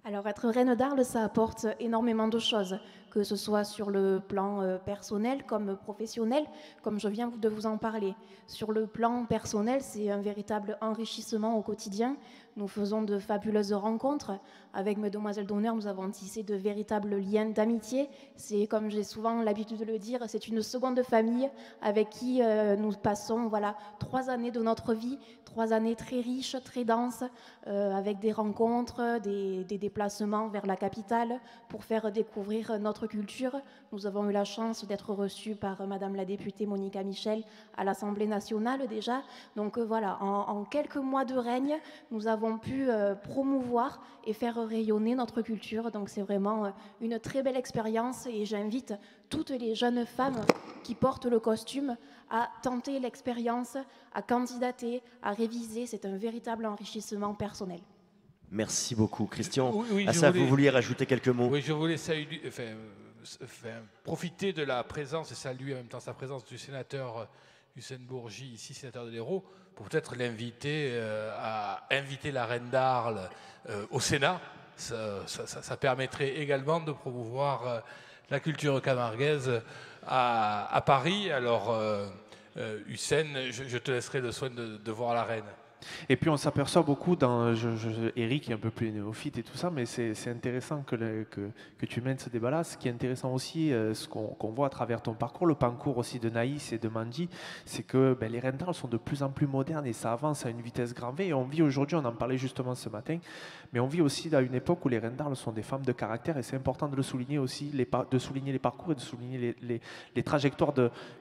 Alors être reine d'Arles, ça apporte énormément de choses, que ce soit sur le plan personnel comme professionnel, comme je viens de vous en parler. Sur le plan personnel, c'est un véritable enrichissement au quotidien. Nous faisons de fabuleuses rencontres. Avec mes demoiselles d'honneur, nous avons tissé de véritables liens d'amitié. C'est, comme j'ai souvent l'habitude de le dire, c'est une seconde famille avec qui nous passons 3 années de notre vie, 3 années très riches, très denses, avec des rencontres, des déplacements vers la capitale pour faire découvrir notre culture. Nous avons eu la chance d'être reçus par Madame la députée Monica Michel à l'Assemblée nationale déjà. Donc voilà, en quelques mois de règne, nous avons pu promouvoir et faire rayonner notre culture. Donc c'est vraiment une très belle expérience et j'invite toutes les jeunes femmes qui portent le costume à tenter l'expérience, à candidater, à réviser. C'est un véritable enrichissement personnel. Merci beaucoup. Christian, oui, vous vouliez rajouter quelques mots? Oui, je voulais profiter de la présence et saluer en même temps sa présence du sénateur Hussein Bourgi, ici sénateur de l'Hérault, pour peut-être l'inviter à inviter la reine d'Arles au Sénat. Ça permettrait également de promouvoir la culture camarguaise à Paris. Alors, Hussein, je te laisserai le soin de voir la reine. Et puis on s'aperçoit beaucoup Eric est un peu plus néophyte et tout ça, mais c'est intéressant que tu mènes ce débat-là. Ce qui est intéressant aussi, ce qu'on voit à travers ton parcours, le parcours aussi de Naïs et de Mandy, c'est que les reines d'Arles sont de plus en plus modernes et ça avance à une vitesse grand V. Et on vit aujourd'hui, on en parlait justement ce matin, mais on vit aussi à une époque où les reines d'Arles sont des femmes de caractère et c'est important de le souligner aussi, de souligner les parcours et de souligner les trajectoires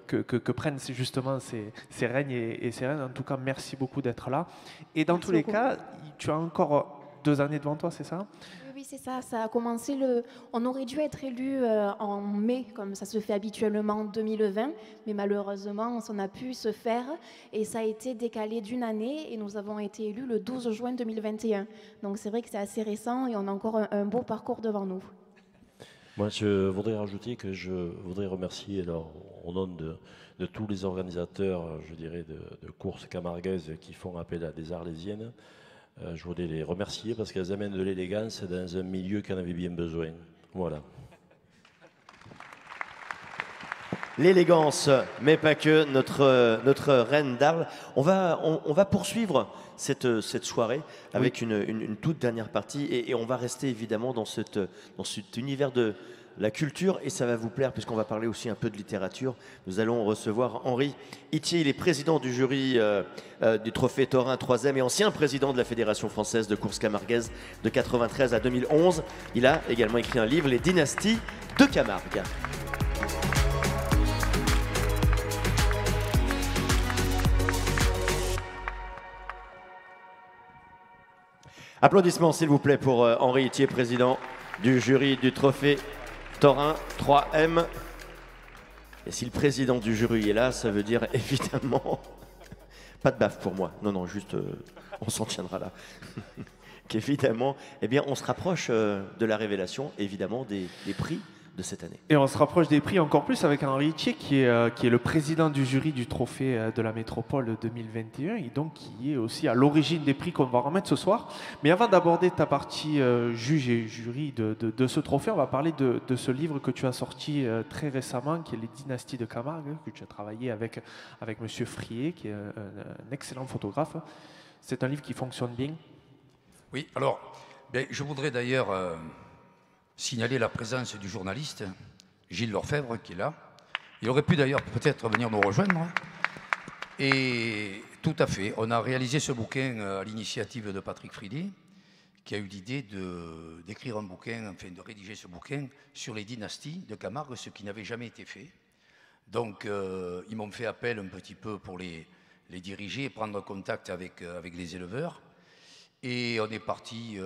que prennent justement ces reines et ces reines. En tout cas, merci beaucoup d'être là. Et dans tous les cas, tu as encore 2 années devant toi, c'est ça? Oui, c'est ça. Ça a commencé on aurait dû être élu en mai, comme ça se fait habituellement en 2020, mais malheureusement, ça n'a pu se faire et ça a été décalé d'1 année et nous avons été élus le 12 juin 2021. Donc c'est vrai que c'est assez récent et on a encore un beau parcours devant nous. Moi, je voudrais rajouter que je voudrais remercier, alors, au nom de tous les organisateurs, je dirais, de courses camarguaises qui font appel à des Arlésiennes. Je voudrais les remercier parce qu'elles amènent de l'élégance dans un milieu qui en avait bien besoin. Voilà. L'élégance, mais pas que, notre reine d'Arles. On va poursuivre cette soirée avec une toute dernière partie et on va rester évidemment dans cet univers de la culture et ça va vous plaire puisqu'on va parler aussi un peu de littérature. Nous allons recevoir Henri Itier, il est président du jury du Trophée Taurin 3e et ancien président de la Fédération française de courses camarguaises de 1993 à 2011. Il a également écrit un livre, Les dynasties de Camargue. Applaudissements s'il vous plaît pour Henri Itier, président du jury du Trophée Taurin 3M. Et si le président du jury est là, ça veut dire évidemment... Pas de baffe pour moi. Non, juste on s'en tiendra là. Qu'évidemment, eh bien, on se rapproche de la révélation, évidemment, des prix de cette année. Et on se rapproche des prix encore plus avec Henri Thier, qui est le président du jury du trophée de la métropole 2021 et donc qui est aussi à l'origine des prix qu'on va remettre ce soir. Mais avant d'aborder ta partie juge et jury de ce trophée, on va parler de ce livre que tu as sorti très récemment, qui est Les Dynasties de Camargue, que tu as travaillé avec Monsieur Frier, qui est un excellent photographe. C'est un livre qui fonctionne bien. Oui, alors, je voudrais d'ailleurs signaler la présence du journaliste Gilles Lorfèvre qui est là. Il aurait pu d'ailleurs peut-être venir nous rejoindre. Et tout à fait, on a réalisé ce bouquin à l'initiative de Patrick Friedé, qui a eu l'idée d'écrire un bouquin, enfin de rédiger ce bouquin sur les dynasties de Camargue, ce qui n'avait jamais été fait. Donc ils m'ont fait appel un petit peu pour les diriger et prendre contact avec les éleveurs. Et on est parti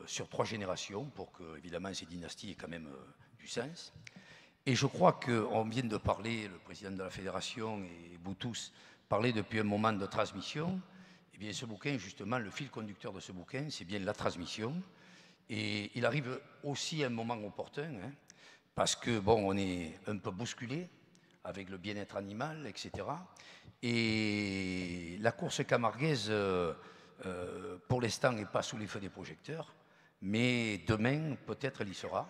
sur 3 générations pour que, évidemment, ces dynasties aient quand même du sens. Et je crois qu'on vient de parler, le président de la fédération et vous tous, parler depuis un moment de transmission. Eh bien, ce bouquin, justement, le fil conducteur de ce bouquin, c'est bien la transmission. Et il arrive aussi à un moment opportun, hein, parce que, bon, on est un peu bousculé avec le bien-être animal, etc. Et la course camarguaise... pour l'instant, n'est pas sous les feux des projecteurs, mais demain, peut-être, elle y sera.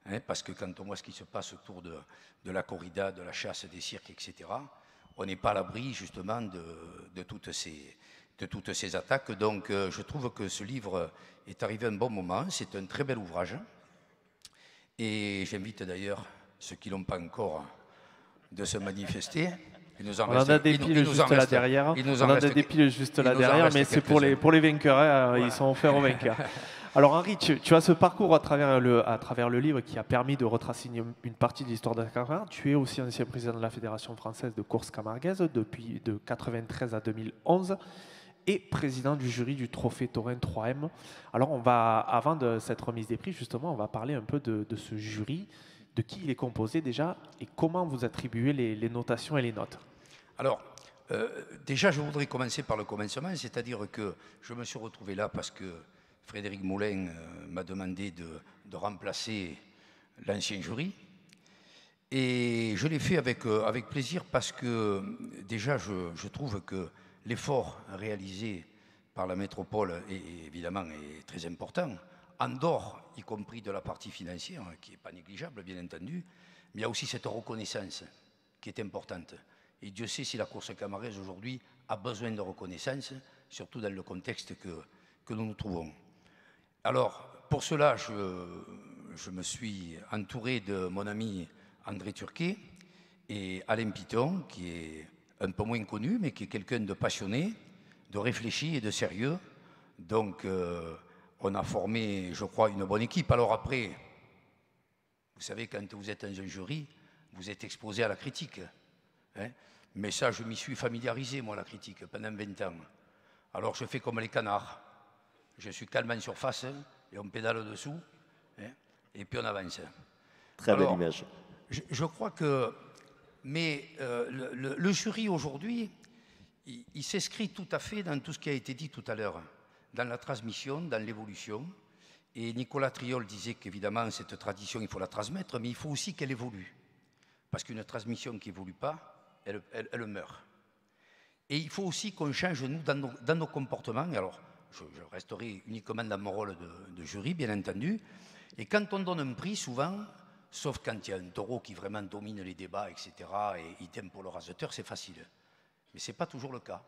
Hein, parce que quand on voit ce qui se passe autour de la corrida, de la chasse, des cirques, etc., on n'est pas à l'abri, justement, de toutes ces attaques. Donc, je trouve que ce livre est arrivé à un bon moment. C'est un très bel ouvrage. Et j'invite d'ailleurs ceux qui ne l'ont pas encore de se manifester. On en a des piles juste là derrière. Mais c'est pour les vainqueurs. Hein, voilà. Ils sont offerts aux vainqueurs. Alors Henri, tu as ce parcours à travers le livre qui a permis de retracer une partie de l'histoire de Camargue. Tu es aussi ancien président de la Fédération française de course camarguaise depuis de 1993 à 2011 et président du jury du trophée Taurin 3M. Alors avant de cette remise des prix, justement, on va parler un peu de ce jury, de qui il est composé déjà et comment vous attribuez les notations et les notes. Alors, déjà, je voudrais commencer par le commencement, c'est-à-dire que je me suis retrouvé là parce que Frédéric Moulin m'a demandé de remplacer l'ancien jury. Et je l'ai fait avec plaisir parce que, déjà, je trouve que l'effort réalisé par la métropole, évidemment, est très important, en dehors, y compris de la partie financière, qui n'est pas négligeable, bien entendu, mais il y a aussi cette reconnaissance qui est importante. Et Dieu sait si la course camarguaise aujourd'hui a besoin de reconnaissance, surtout dans le contexte que nous nous trouvons. Alors, pour cela, je me suis entouré de mon ami André Turquet et Alain Piton, qui est un peu moins connu, mais qui est quelqu'un de passionné, de réfléchi et de sérieux. Donc, on a formé, je crois, une bonne équipe. Alors après, vous savez, quand vous êtes dans un jury, vous êtes exposé à la critique. Hein, mais ça, je m'y suis familiarisé, moi, la critique, pendant 20 ans. Alors, je fais comme les canards. Je suis calme en surface, hein, et on pédale dessous, hein, et puis on avance. Très belle image. Je crois que... Mais le jury, aujourd'hui, il s'inscrit tout à fait dans tout ce qui a été dit tout à l'heure, dans la transmission, dans l'évolution. Et Nicolas Triol disait qu'évidemment, cette tradition, il faut la transmettre, mais il faut aussi qu'elle évolue. Parce qu'une transmission qui n'évolue pas, elle meurt. Et il faut aussi qu'on change, nous, dans nos comportements. Alors, je resterai uniquement dans mon rôle de jury, bien entendu. Et quand on donne un prix, souvent, sauf quand il y a un taureau qui vraiment domine les débats, etc., et idem pour le raseteur, c'est facile. Mais ce n'est pas toujours le cas.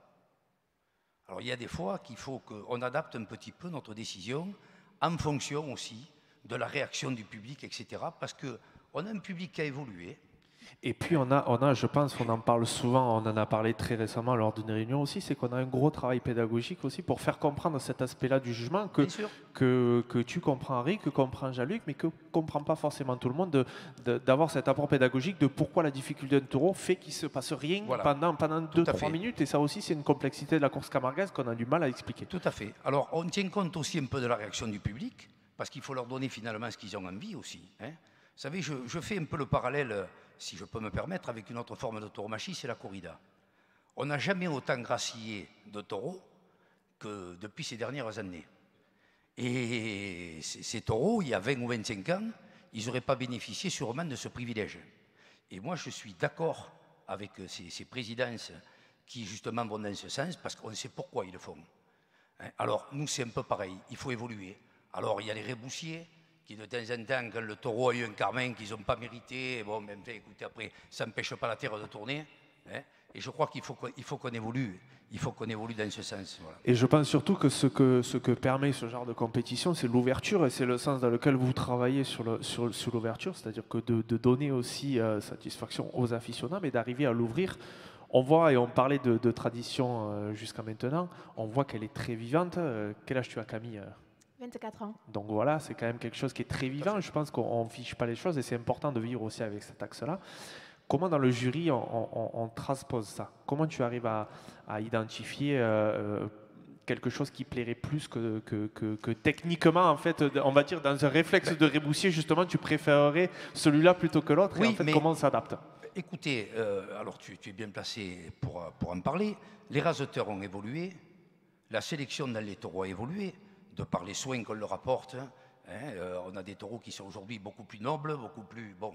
Alors, il y a des fois qu'il faut qu'on adapte un petit peu notre décision en fonction aussi de la réaction du public, etc., parce qu'on a un public qui a évolué. Et puis on a, je pense qu'on en parle souvent, on en a parlé très récemment lors d'une réunion aussi, c'est qu'on a un gros travail pédagogique aussi pour faire comprendre cet aspect-là du jugement que tu comprends Henri, que comprend Jean-Luc, mais que ne comprend pas forcément tout le monde, d'avoir cet apport pédagogique de pourquoi la difficulté d'un taureau fait qu'il ne se passe rien pendant 2-3 minutes. Et ça aussi, c'est une complexité de la course camarguaise qu'on a du mal à expliquer. Tout à fait. Alors on tient compte aussi un peu de la réaction du public, parce qu'il faut leur donner finalement ce qu'ils ont envie aussi. Hein. savez, je fais un peu le parallèle, si je peux me permettre, avec une autre forme de tauromachie, c'est la corrida. On n'a jamais autant gracié de taureaux que depuis ces dernières années. Et ces taureaux, il y a 20 ou 25 ans, ils n'auraient pas bénéficié sûrement de ce privilège. Et moi, je suis d'accord avec ces présidences qui, justement, vont dans ce sens, parce qu'on sait pourquoi ils le font. Alors, nous, c'est un peu pareil, il faut évoluer. Alors, il y a les reboussiers, qui de temps en temps, quand le taureau a eu un carmin qu'ils n'ont pas mérité, bon, même, écoutez, après, ça n'empêche pas la terre de tourner. Et je crois qu'il faut qu'on évolue. Il faut qu'on évolue dans ce sens. Voilà. Et je pense surtout que ce que permet ce genre de compétition, c'est l'ouverture, et c'est le sens dans lequel vous travaillez sur l'ouverture, c'est-à-dire que de donner aussi satisfaction aux aficionats, mais d'arriver à l'ouvrir. On voit, et on parlait de tradition jusqu'à maintenant, on voit qu'elle est très vivante. Quel âge tu as, Camille? 24 ans. Donc voilà, c'est quand même quelque chose qui est très vivant. Je pense qu'on ne fiche pas les choses, et c'est important de vivre aussi avec cet axe-là. Comment dans le jury on transpose ça? Comment tu arrives à identifier quelque chose qui plairait plus que techniquement, en fait, on va dire dans un réflexe de reboussier, justement, tu préférerais celui-là plutôt que l'autre, oui, et en fait, comment on s'adapte? Écoutez, alors tu es bien placé pour en parler. Les raseteurs ont évolué, la sélection dans les taureaux a évolué, de par les soins qu'on leur apporte. On a des taureaux qui sont aujourd'hui beaucoup plus nobles, beaucoup plus... Bon.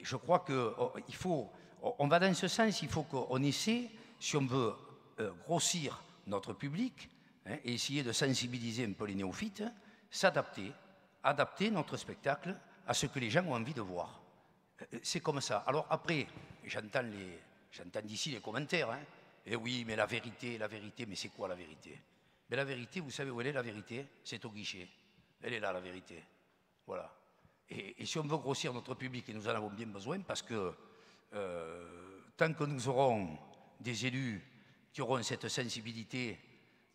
Je crois qu'on va dans ce sens, il faut qu'on essaie, si on veut grossir notre public, et essayer de sensibiliser un peu les néophytes, s'adapter, adapter notre spectacle à ce que les gens ont envie de voir. C'est comme ça. Alors après, j'entends d'ici les commentaires, et oui, mais la vérité, mais c'est quoi la vérité? Mais la vérité, vous savez où elle est, la vérité? C'est au guichet. Elle est là, la vérité. Voilà. Et si on veut grossir notre public, et nous en avons bien besoin, parce que tant que nous aurons des élus qui auront cette sensibilité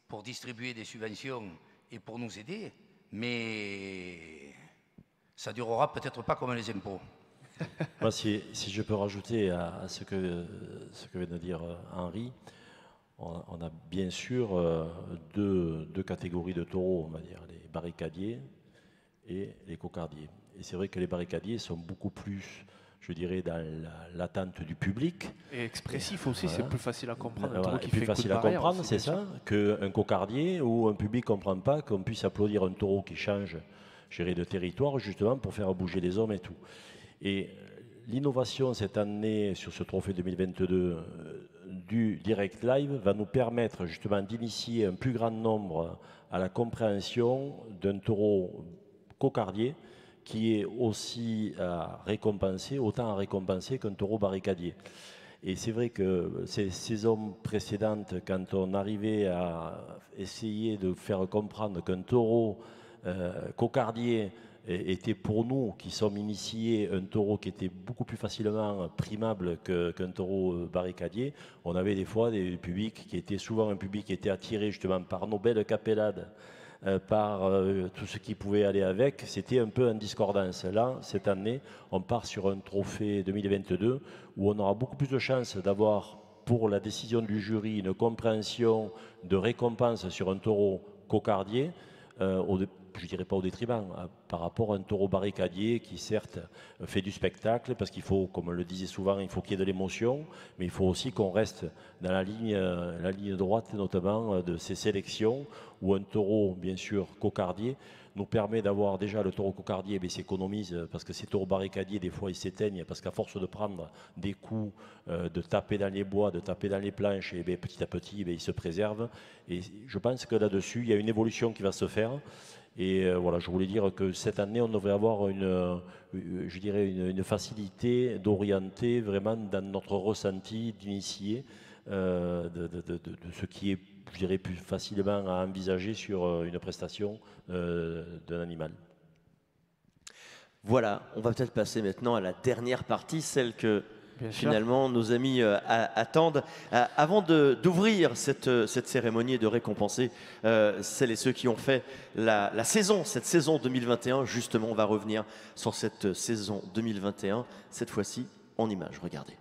pour distribuer des subventions et pour nous aider, mais ça ne durera peut-être pas comme les impôts. Moi, si je peux rajouter à ce que vient de dire Henri, on a bien sûr deux catégories de taureaux, on va dire, les barricadiers et les cocardiers. Et c'est vrai que les barricadiers sont beaucoup plus, je dirais, dans l'attente du public. Et expressif aussi, voilà. C'est plus facile à comprendre. Voilà, plus facile à comprendre, c'est ça, qu'un cocardier où un public ne comprend pas qu'on puisse applaudir un taureau qui change, je dirais, de territoire, justement, pour faire bouger les hommes et tout. Et l'innovation cette année sur ce trophée 2022 du direct live va nous permettre justement d'initier un plus grand nombre à la compréhension d'un taureau cocardier qui est aussi autant à récompenser qu'un taureau barricadier. Et c'est vrai que ces saisons précédentes, quand on arrivait à essayer de faire comprendre qu'un taureau cocardier était pour nous, qui sommes initiés, un taureau qui était beaucoup plus facilement primable qu'un taureau barricadier, on avait des fois des publics qui étaient souvent un public qui était attiré justement par nos belles capellades, par tout ce qui pouvait aller avec. C'était un peu en discordance. Là, cette année, on part sur un trophée 2022 où on aura beaucoup plus de chances d'avoir, pour la décision du jury, une compréhension de récompense sur un taureau cocardier, je ne dirais pas au détriment, par rapport à un taureau barricadier qui certes fait du spectacle, parce qu'il faut, comme on le disait souvent, il faut qu'il y ait de l'émotion, mais il faut aussi qu'on reste dans la ligne droite, notamment de ces sélections, où un taureau, bien sûr, cocardier, nous permet d'avoir déjà le taureau cocardier, mais s'économise, parce que ces taureaux barricadiers, des fois, ils s'éteignent, parce qu'à force de prendre des coups, de taper dans les bois, de taper dans les planches, et bien, petit à petit, ils se préservent. Et je pense que là-dessus, il y a une évolution qui va se faire. Et voilà, je voulais dire que cette année, on devrait avoir une facilité d'orienter vraiment dans notre ressenti, d'initier de ce qui est, je dirais, plus facilement à envisager sur une prestation d'un animal. Voilà, on va peut-être passer maintenant à la dernière partie, celle que finalement nos amis attendent. Avant d'ouvrir cette cérémonie et de récompenser celles et ceux qui ont fait cette saison 2021, justement, on va revenir sur cette saison 2021, cette fois-ci en images. Regardez.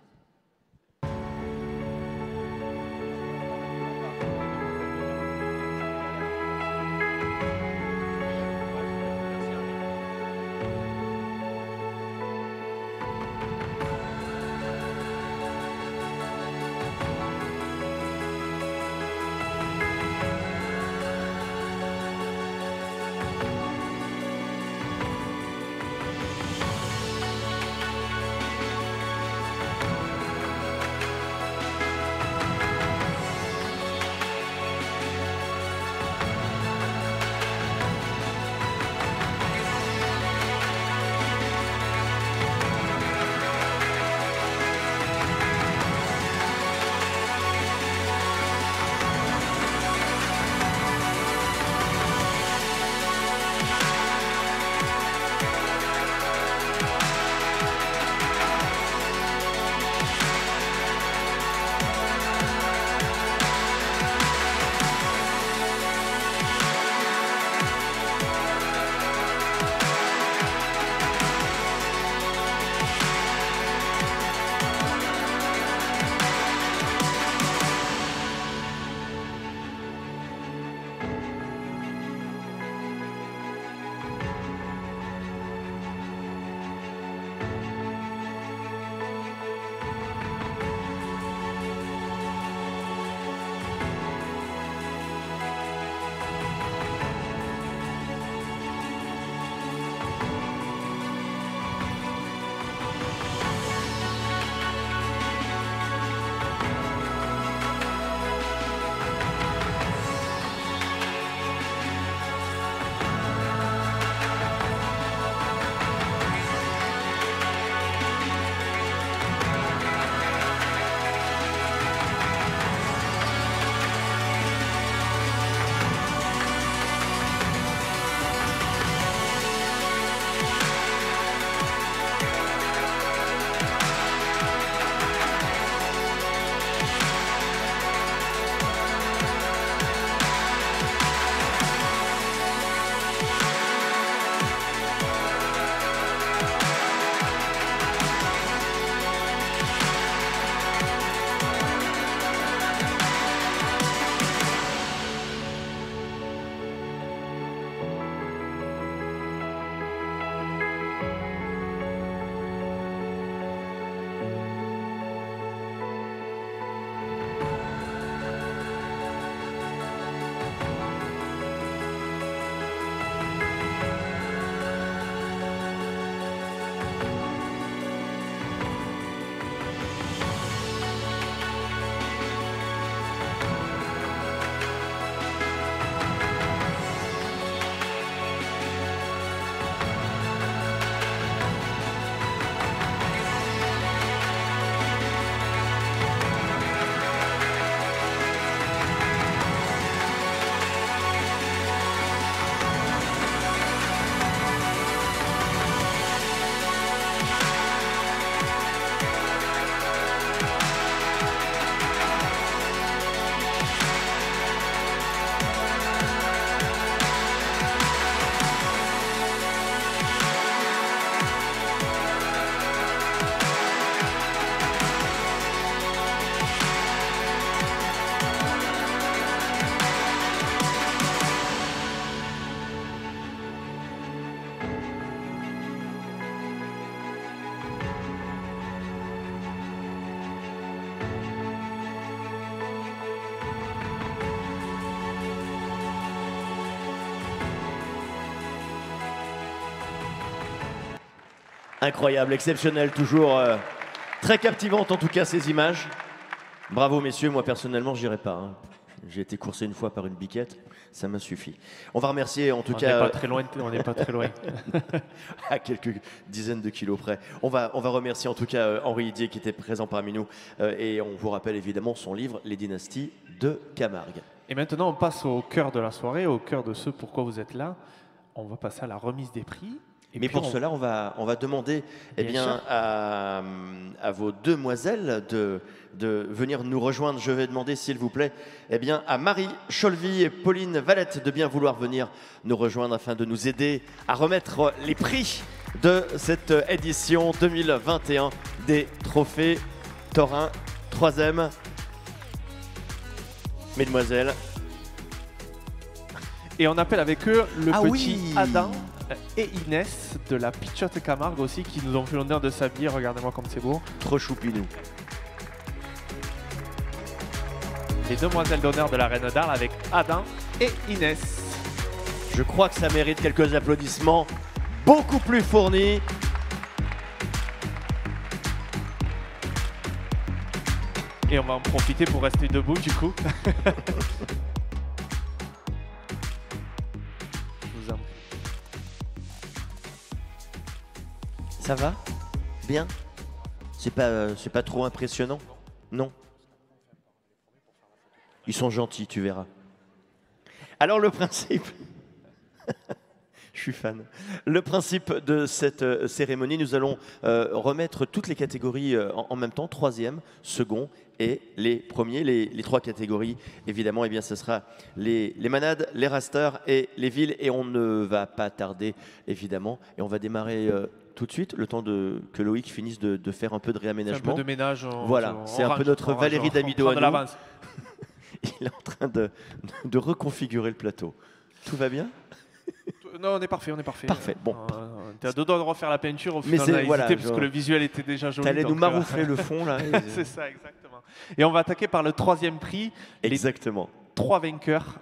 Incroyable, exceptionnel, toujours très captivante en tout cas ces images. Bravo messieurs, moi personnellement j'irai pas. Hein. J'ai été coursé une fois par une biquette, ça m'a suffi. On va remercier en tout cas... On n'est pas très loin. À quelques dizaines de kilos près. On va remercier en tout cas Henri Didier qui était présent parmi nous. Et on vous rappelle évidemment son livre « Les dynasties de Camargue ». Et maintenant on passe au cœur de la soirée, au cœur de ce pourquoi vous êtes là. On va passer à la remise des prix. Mais pour cela, on va demander à vos demoiselles de venir nous rejoindre. Je vais demander, s'il vous plaît, à Marie Cholvy et Pauline Valette de bien vouloir venir nous rejoindre afin de nous aider à remettre les prix de cette édition 2021 des Trophées Torin 3e. Mesdemoiselles. Et on appelle avec eux le petit Adam et Inès de la Pichotte Camargue aussi qui nous ont fait l'honneur de s'habiller. Regardez-moi comme c'est beau. Trop choupinou. Les demoiselles d'honneur de la Reine d'Arles avec Adam et Inès. Je crois que ça mérite quelques applaudissements beaucoup plus fournis. Et on va en profiter pour rester debout du coup. Ça va? Bien? C'est pas trop impressionnant? Non? Ils sont gentils, tu verras. Alors le principe... Je suis fan. Le principe de cette cérémonie, nous allons remettre toutes les catégories en même temps, 3e, second et les premiers. Les 3 catégories, évidemment, ce sera les manades, les rasters et les villes. Et on ne va pas tarder, évidemment. Et on va démarrer tout de suite, le temps que Loïc finisse de faire un peu de réaménagement. Un peu de ménage. Voilà, c'est un peu notre Valérie Damido à nous. Il est en train de reconfigurer le plateau. Tout va bien? Non, on est parfait. Parfait, bon. T'as deux doigts de refaire la peinture, au final on a hésité parce que le visuel était déjà joli. T'allais nous maroufler le fond là. C'est ça, exactement. Et on va attaquer par le 3e prix. Exactement. Les 3 vainqueurs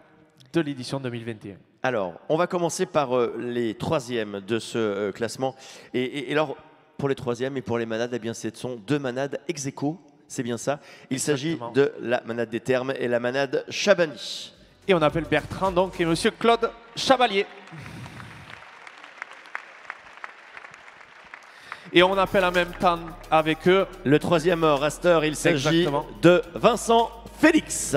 de l'édition 2021. Alors, on va commencer par les 3e de ce classement. Et alors, pour les 3e et pour les manades, ce sont 2 manades ex aequo, c'est bien ça. Il s'agit de la manade des Thermes et la manade Chabani. Et on appelle Bertrand donc et monsieur Claude Chavalier. Et on appelle en même temps avec eux le 3e raster, il s'agit de Vincent Félix.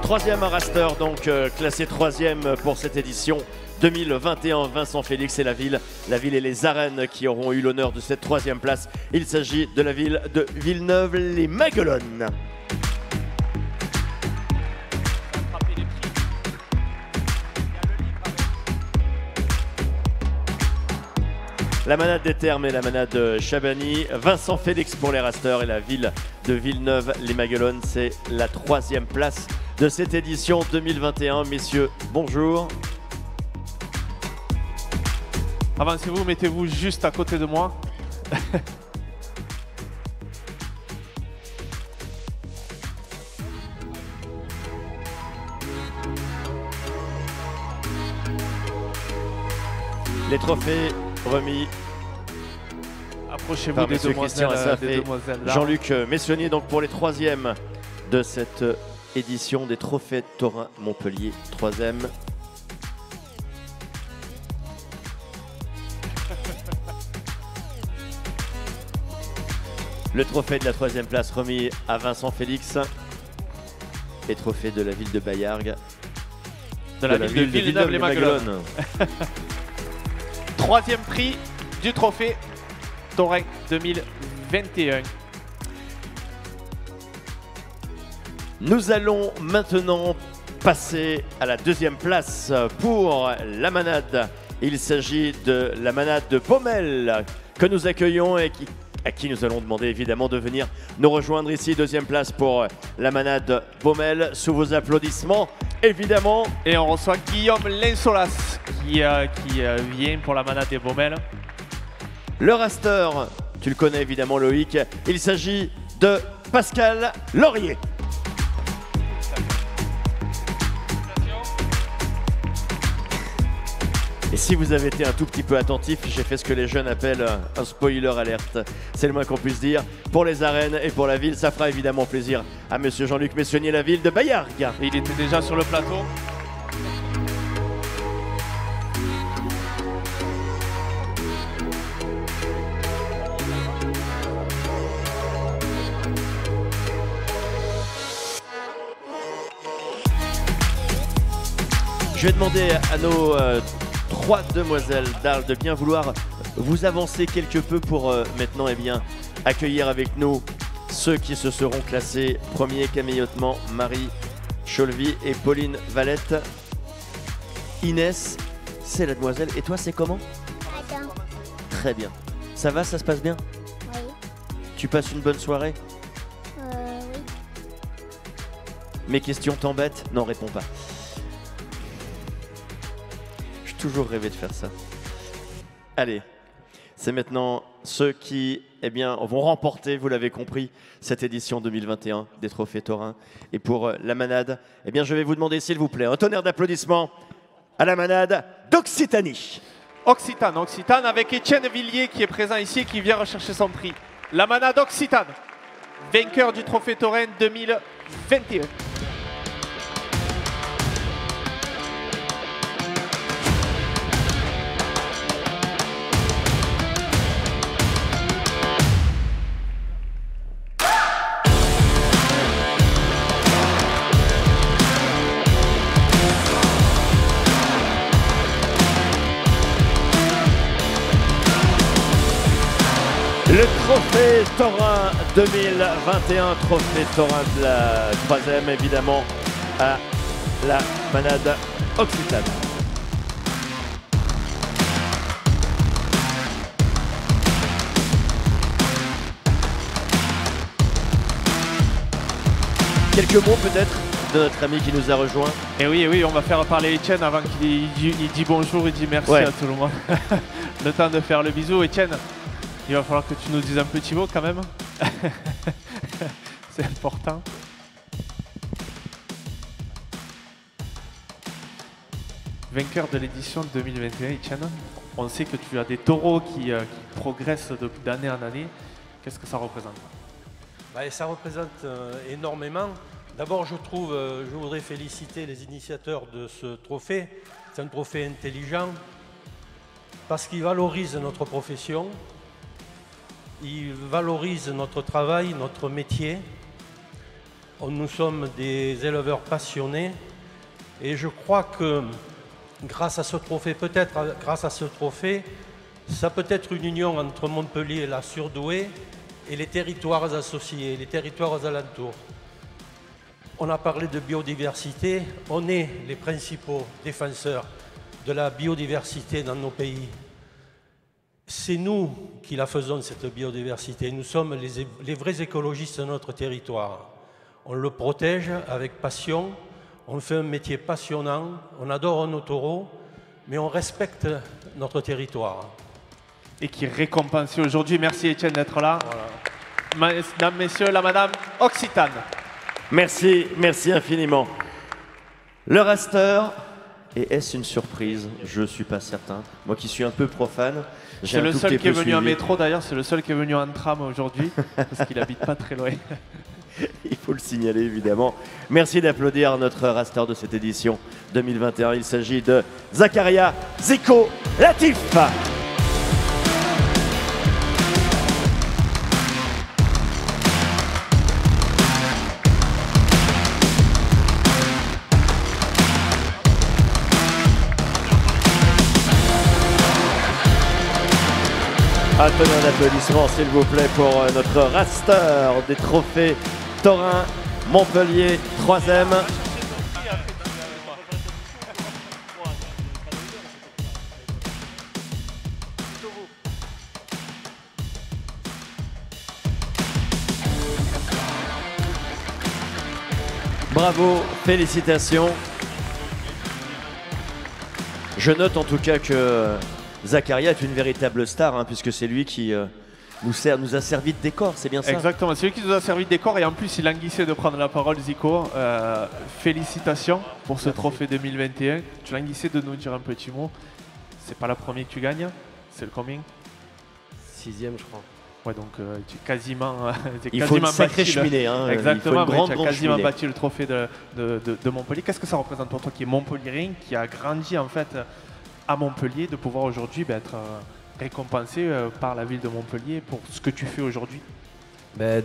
3e raster, donc classé 3e pour cette édition 2021, Vincent Félix et la ville et les arènes qui auront eu l'honneur de cette 3e place. Il s'agit de la ville de Villeneuve-les-Maguelones. La manade des Thermes et la manade Chabani. Vincent Félix pour les rasters et la ville de Villeneuve-les-Maguelones. C'est la 3e place de cette édition 2021. Messieurs, bonjour. Avancez-vous, mettez-vous juste à côté de moi. Les trophées remis. Approchez-vous des demoiselles. Jean-Luc Messonnier donc pour les 3e de cette édition des Trophées Torin Montpellier. 3e. Le trophée de la 3e place remis à Vincent Félix. Et trophée de la ville de Bayargues. De la ville de Villeneuve-les-Maguelones. 3e prix du trophée Torin 2021. Nous allons maintenant passer à la 2e place pour la manade. Il s'agit de la manade de Baumel que nous accueillons et à qui nous allons demander évidemment de venir nous rejoindre ici. 2e place pour la manade Baumel, sous vos applaudissements évidemment. Et on reçoit Guillaume Linsolas qui vient pour la manade des Baumel. Le raster, tu le connais évidemment Loïc, il s'agit de Pascal Laurier. Et si vous avez été un tout petit peu attentif, j'ai fait ce que les jeunes appellent un spoiler alerte. C'est le moins qu'on puisse dire. Pour les arènes et pour la ville, ça fera évidemment plaisir à monsieur Jean-Luc Messonnier, la ville de Baillargues. Il était déjà sur le plateau. Je vais demander à nos trois demoiselles d'Arles de bien vouloir vous avancer quelque peu pour maintenant accueillir avec nous ceux qui se seront classés premier camillotement, Marie Cholvy et Pauline Valette. Inès, c'est la demoiselle. Et toi, c'est comment? Très bien. Très bien. Ça va, ça se passe bien? Oui. Tu passes une bonne soirée? Oui. Mes questions t'embêtent? Non, réponds pas. Toujours rêvé de faire ça. Allez, c'est maintenant ceux qui vont remporter, vous l'avez compris, cette édition 2021 des Trophées Taurins. Et pour la manade, je vais vous demander s'il vous plaît un tonnerre d'applaudissements à la manade d'Occitanie. Occitane avec Étienne Villiers qui est présent ici et qui vient rechercher son prix. La manade Occitane, vainqueur du Trophée Taurin 2021. Le Trophée Taurin 2021, Trophée Taurin de la 3e, évidemment, à la manade Occitane. Quelques mots peut-être de notre ami qui nous a rejoint. Et oui, on va faire parler Étienne avant qu'il dit bonjour, il dit merci à tout le monde. Le temps de faire le bisou. Étienne, il va falloir que tu nous dises un petit mot quand même. C'est important. Vainqueur de l'édition 2021, Étienne. On sait que tu as des taureaux qui progressent d'année en année. Qu'est-ce que ça représente? Ça représente énormément. D'abord, je voudrais féliciter les initiateurs de ce trophée. C'est un trophée intelligent parce qu'il valorise notre profession. Il valorise notre travail, notre métier. Nous sommes des éleveurs passionnés et je crois que grâce à ce trophée, ça peut être une union entre Montpellier et la Surdouée et les territoires associés, les territoires alentours. On a parlé de biodiversité, on est les principaux défenseurs de la biodiversité dans nos pays. C'est nous qui la faisons, cette biodiversité. Nous sommes les vrais écologistes de notre territoire. On le protège avec passion, on fait un métier passionnant, on adore nos taureaux, mais on respecte notre territoire. Et qui est récompensé aujourd'hui. Merci Étienne d'être là. Voilà. Mesdames, messieurs, la madame Occitane. Merci, merci infiniment. Le raster, et est-ce une surprise? Je ne suis pas certain. Moi qui suis un peu profane. C'est le seul qui est venu en métro d'ailleurs, c'est le seul qui est venu en tram aujourd'hui, parce qu'il habite pas très loin. Il faut le signaler évidemment. Merci d'applaudir notre raster de cette édition 2021. Il s'agit de Zakaria Zico Latif. Un tonnerre d'applaudissements s'il vous plaît pour notre raster des trophées Taurin Montpellier 3e. Bravo, félicitations. Je note en tout cas que Zakaria est une véritable star, puisque c'est lui qui nous a servi de décor, c'est bien ça? Exactement, c'est lui qui nous a servi de décor et en plus il languissait de prendre la parole, Zico. Félicitations pour ce trophée 2021. Tu languissais de nous dire un petit mot. c'est pas la première que tu gagnes. C'est le combien? 6e, je crois. Ouais, donc tu es quasiment. Il faut une sacrée cheminée. Hein, exactement, il faut tu as quasiment battu le trophée de Montpellier. Qu'est-ce que ça représente pour toi qui est Montpellierin, qui a grandi en fait à Montpellier, de pouvoir aujourd'hui être récompensé par la ville de Montpellier pour ce que tu fais aujourd'hui?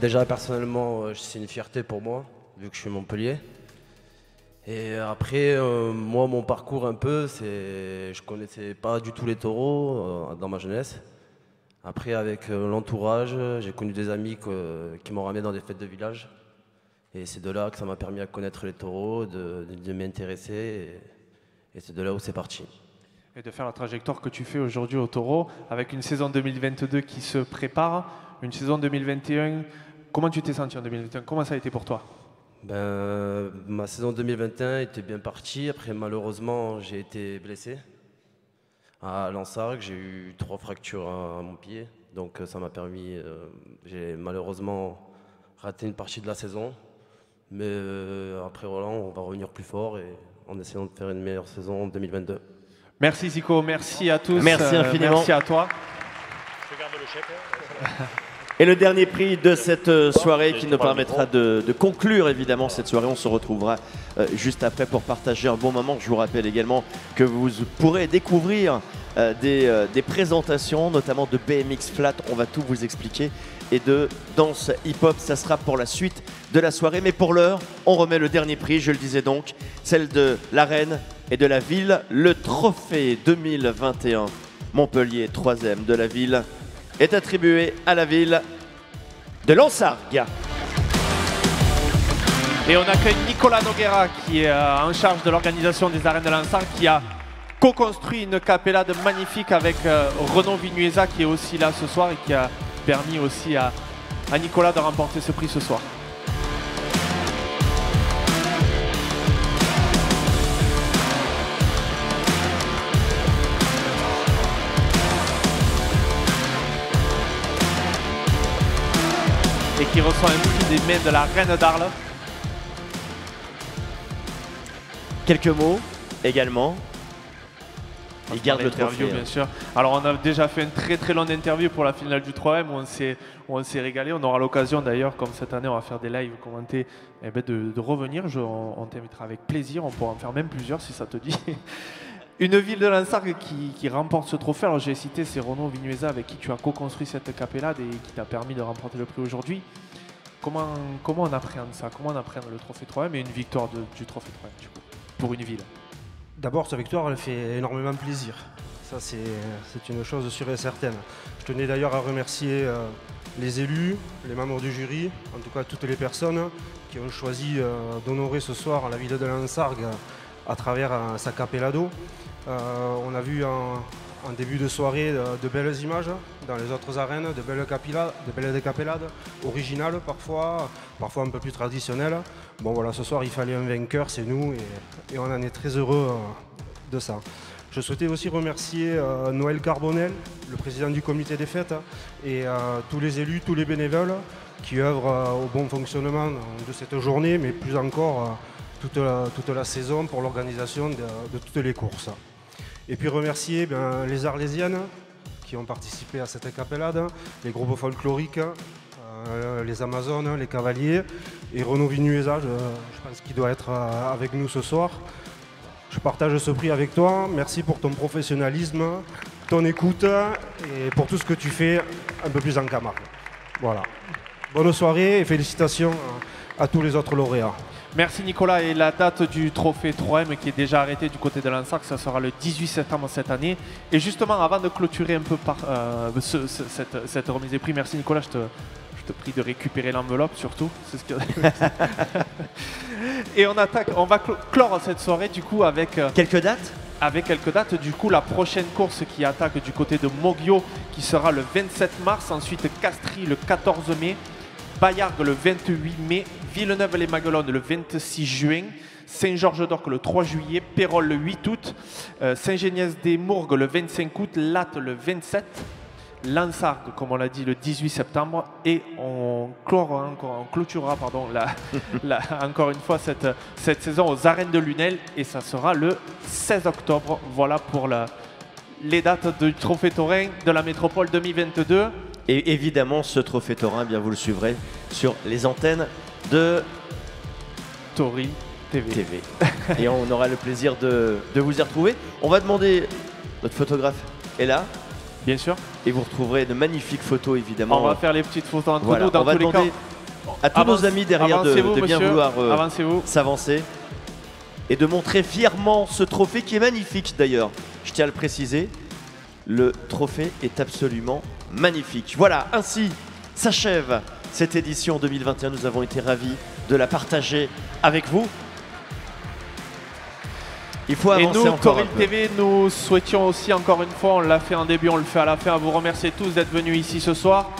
Déjà, personnellement, c'est une fierté pour moi, vu que je suis Montpellier. Et après, moi, mon parcours un peu, je connaissais pas du tout les taureaux dans ma jeunesse. Après, avec l'entourage, j'ai connu des amis qui m'ont ramené dans des fêtes de village. Et c'est de là que ça m'a permis à connaître les taureaux, de m'y intéresser. Et c'est de là où c'est parti. Et de faire la trajectoire que tu fais aujourd'hui au taureau, avec une saison 2022 qui se prépare, une saison 2021. Comment tu t'es senti en 2021? Comment ça a été pour toi? Ma saison 2021 était bien partie. Après, malheureusement, j'ai été blessé. À Lansargues, j'ai eu 3 fractures à mon pied, donc ça m'a permis, j'ai malheureusement raté une partie de la saison, mais après Roland, on va revenir plus fort et en essayant de faire une meilleure saison en 2022. Merci Zico, merci à tous. Merci infiniment. Merci à toi. Je garde le chèque. Et le dernier prix de cette soirée qui nous permettra de conclure évidemment cette soirée. On se retrouvera juste après pour partager un bon moment. Je vous rappelle également que vous pourrez découvrir des présentations, notamment de BMX Flat. On va tout vous expliquer. Et de danse hip-hop, ça sera pour la suite de la soirée. Mais pour l'heure, on remet le dernier prix, je le disais donc, celle de la reine et de la ville. Le trophée 2021 Montpellier 3e de la ville est attribué à la ville de Lansargues. Et on accueille Nicolas Noguera qui est en charge de l'organisation des arènes de Lansargues, qui a co-construit une capellade magnifique avec Renaud Vignuesa qui est aussi là ce soir et qui a permis aussi à Nicolas de remporter ce prix ce soir. Et qui reçoit un prix des mains de la reine d'Arles. Quelques mots également. Il garde le trophée. Bien sûr. Alors on a déjà fait une très longue interview pour la finale du 3M où on s'est régalé. On aura l'occasion d'ailleurs, comme cette année on va faire des lives commentés, de revenir. On t'invitera avec plaisir. On pourra en faire même plusieurs si ça te dit. Une ville de Lansargues qui remporte ce trophée. Alors j'ai cité, c'est Renaud Vignuesa avec qui tu as co-construit cette capellade et qui t'a permis de remporter le prix aujourd'hui. Comment on appréhende ça? Comment on appréhende le trophée 3M et une victoire du trophée 3M du coup, pour une ville? D'abord, cette victoire, elle fait énormément plaisir. Ça, c'est une chose sûre et certaine. Je tenais d'ailleurs à remercier les élus, les membres du jury, en tout cas toutes les personnes qui ont choisi d'honorer ce soir la ville de Lansargues à travers sa capellado. On a vu en début de soirée de belles images dans les autres arènes, de belles capellades, originales parfois un peu plus traditionnelles. Bon voilà, ce soir il fallait un vainqueur, c'est nous, et on en est très heureux de ça. Je souhaitais aussi remercier Noël Carbonel, le président du comité des fêtes, et tous les élus, tous les bénévoles qui œuvrent au bon fonctionnement de cette journée, mais plus encore toute la saison pour l'organisation de toutes les courses. Et puis remercier les Arlésiennes qui ont participé à cette capellade, les groupes folkloriques, les Amazones, les Cavaliers, et Renaud Vignuesa, je pense qu'il doit être avec nous ce soir. Je partage ce prix avec toi. Merci pour ton professionnalisme, ton écoute et pour tout ce que tu fais un peu plus en Camargue. Voilà. Bonne soirée et félicitations à tous les autres lauréats. Merci Nicolas. Et la date du trophée 3M qui est déjà arrêtée du côté de Lansargues, ça sera le 18 septembre cette année. Et justement, avant de clôturer un peu cette remise des prix, merci Nicolas, je te prie de récupérer l'enveloppe surtout. C'est ce que... Et on va clore cette soirée du coup avec... quelques dates. Avec quelques dates. Du coup, la prochaine course qui attaque du côté de Moggio qui sera le 27 mars. Ensuite, Castries le 14 mai. Bayargues le 28 mai, Villeneuve-les-Maguelones le 26 juin, Saint-Georges-d'Orques le 3 juillet, Pérols le 8 août, Saint-Géniès-des-Mourgues le 25 août, Latte le 27, Lansargues, comme on l'a dit, le 18 septembre, et on clôturera encore une fois cette saison aux arènes de Lunel, et ça sera le 16 octobre. Voilà pour les dates du Trophée Taurin de la Métropole 2022. Et évidemment, ce Trophée Taurin, eh bien, vous le suivrez sur les antennes de Tori TV. Et on aura le plaisir de vous y retrouver. On va demander, notre photographe est là. Bien sûr. Et vous retrouverez de magnifiques photos, évidemment. On va faire les petites photos entre voilà, nous. Dans on va tous les demander cas, à tous nos amis derrière de bien monsieur, vouloir s'avancer et de montrer fièrement ce trophée qui est magnifique d'ailleurs. Je tiens à le préciser, le trophée est absolument magnifique. Voilà, ainsi s'achève cette édition 2021. Nous avons été ravis de la partager avec vous. Il faut avancer et nous, encore Toril TV, nous souhaitions aussi encore une fois, on l'a fait en début, on le fait à la fin, à vous remercier tous d'être venus ici ce soir,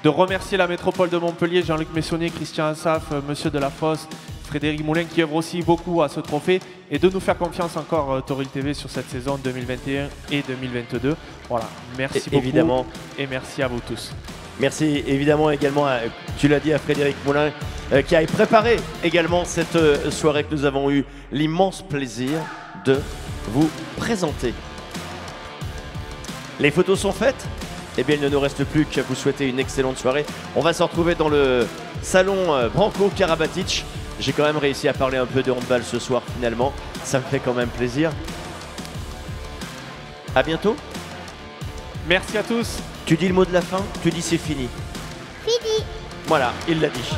de remercier la métropole de Montpellier, Jean-Luc Messonnier, Christian Assaf, Monsieur Delafosse, Frédéric Moulin qui œuvrent aussi beaucoup à ce trophée et de nous faire confiance encore Toril TV sur cette saison 2021 et 2022. Voilà, merci beaucoup évidemment. Et merci à vous tous. Merci évidemment également, tu l'as dit, à Frédéric Moulin qui a préparé également cette soirée que nous avons eu l'immense plaisir de vous présenter. Les photos sont faites. Eh bien, il ne nous reste plus qu'à vous souhaiter une excellente soirée. On va se retrouver dans le salon Branko Karabatic. J'ai quand même réussi à parler un peu de handball ce soir finalement. Ça me fait quand même plaisir. À bientôt. Merci à tous. Tu dis le mot de la fin, tu dis c'est fini. Fini. Voilà, il l'a dit.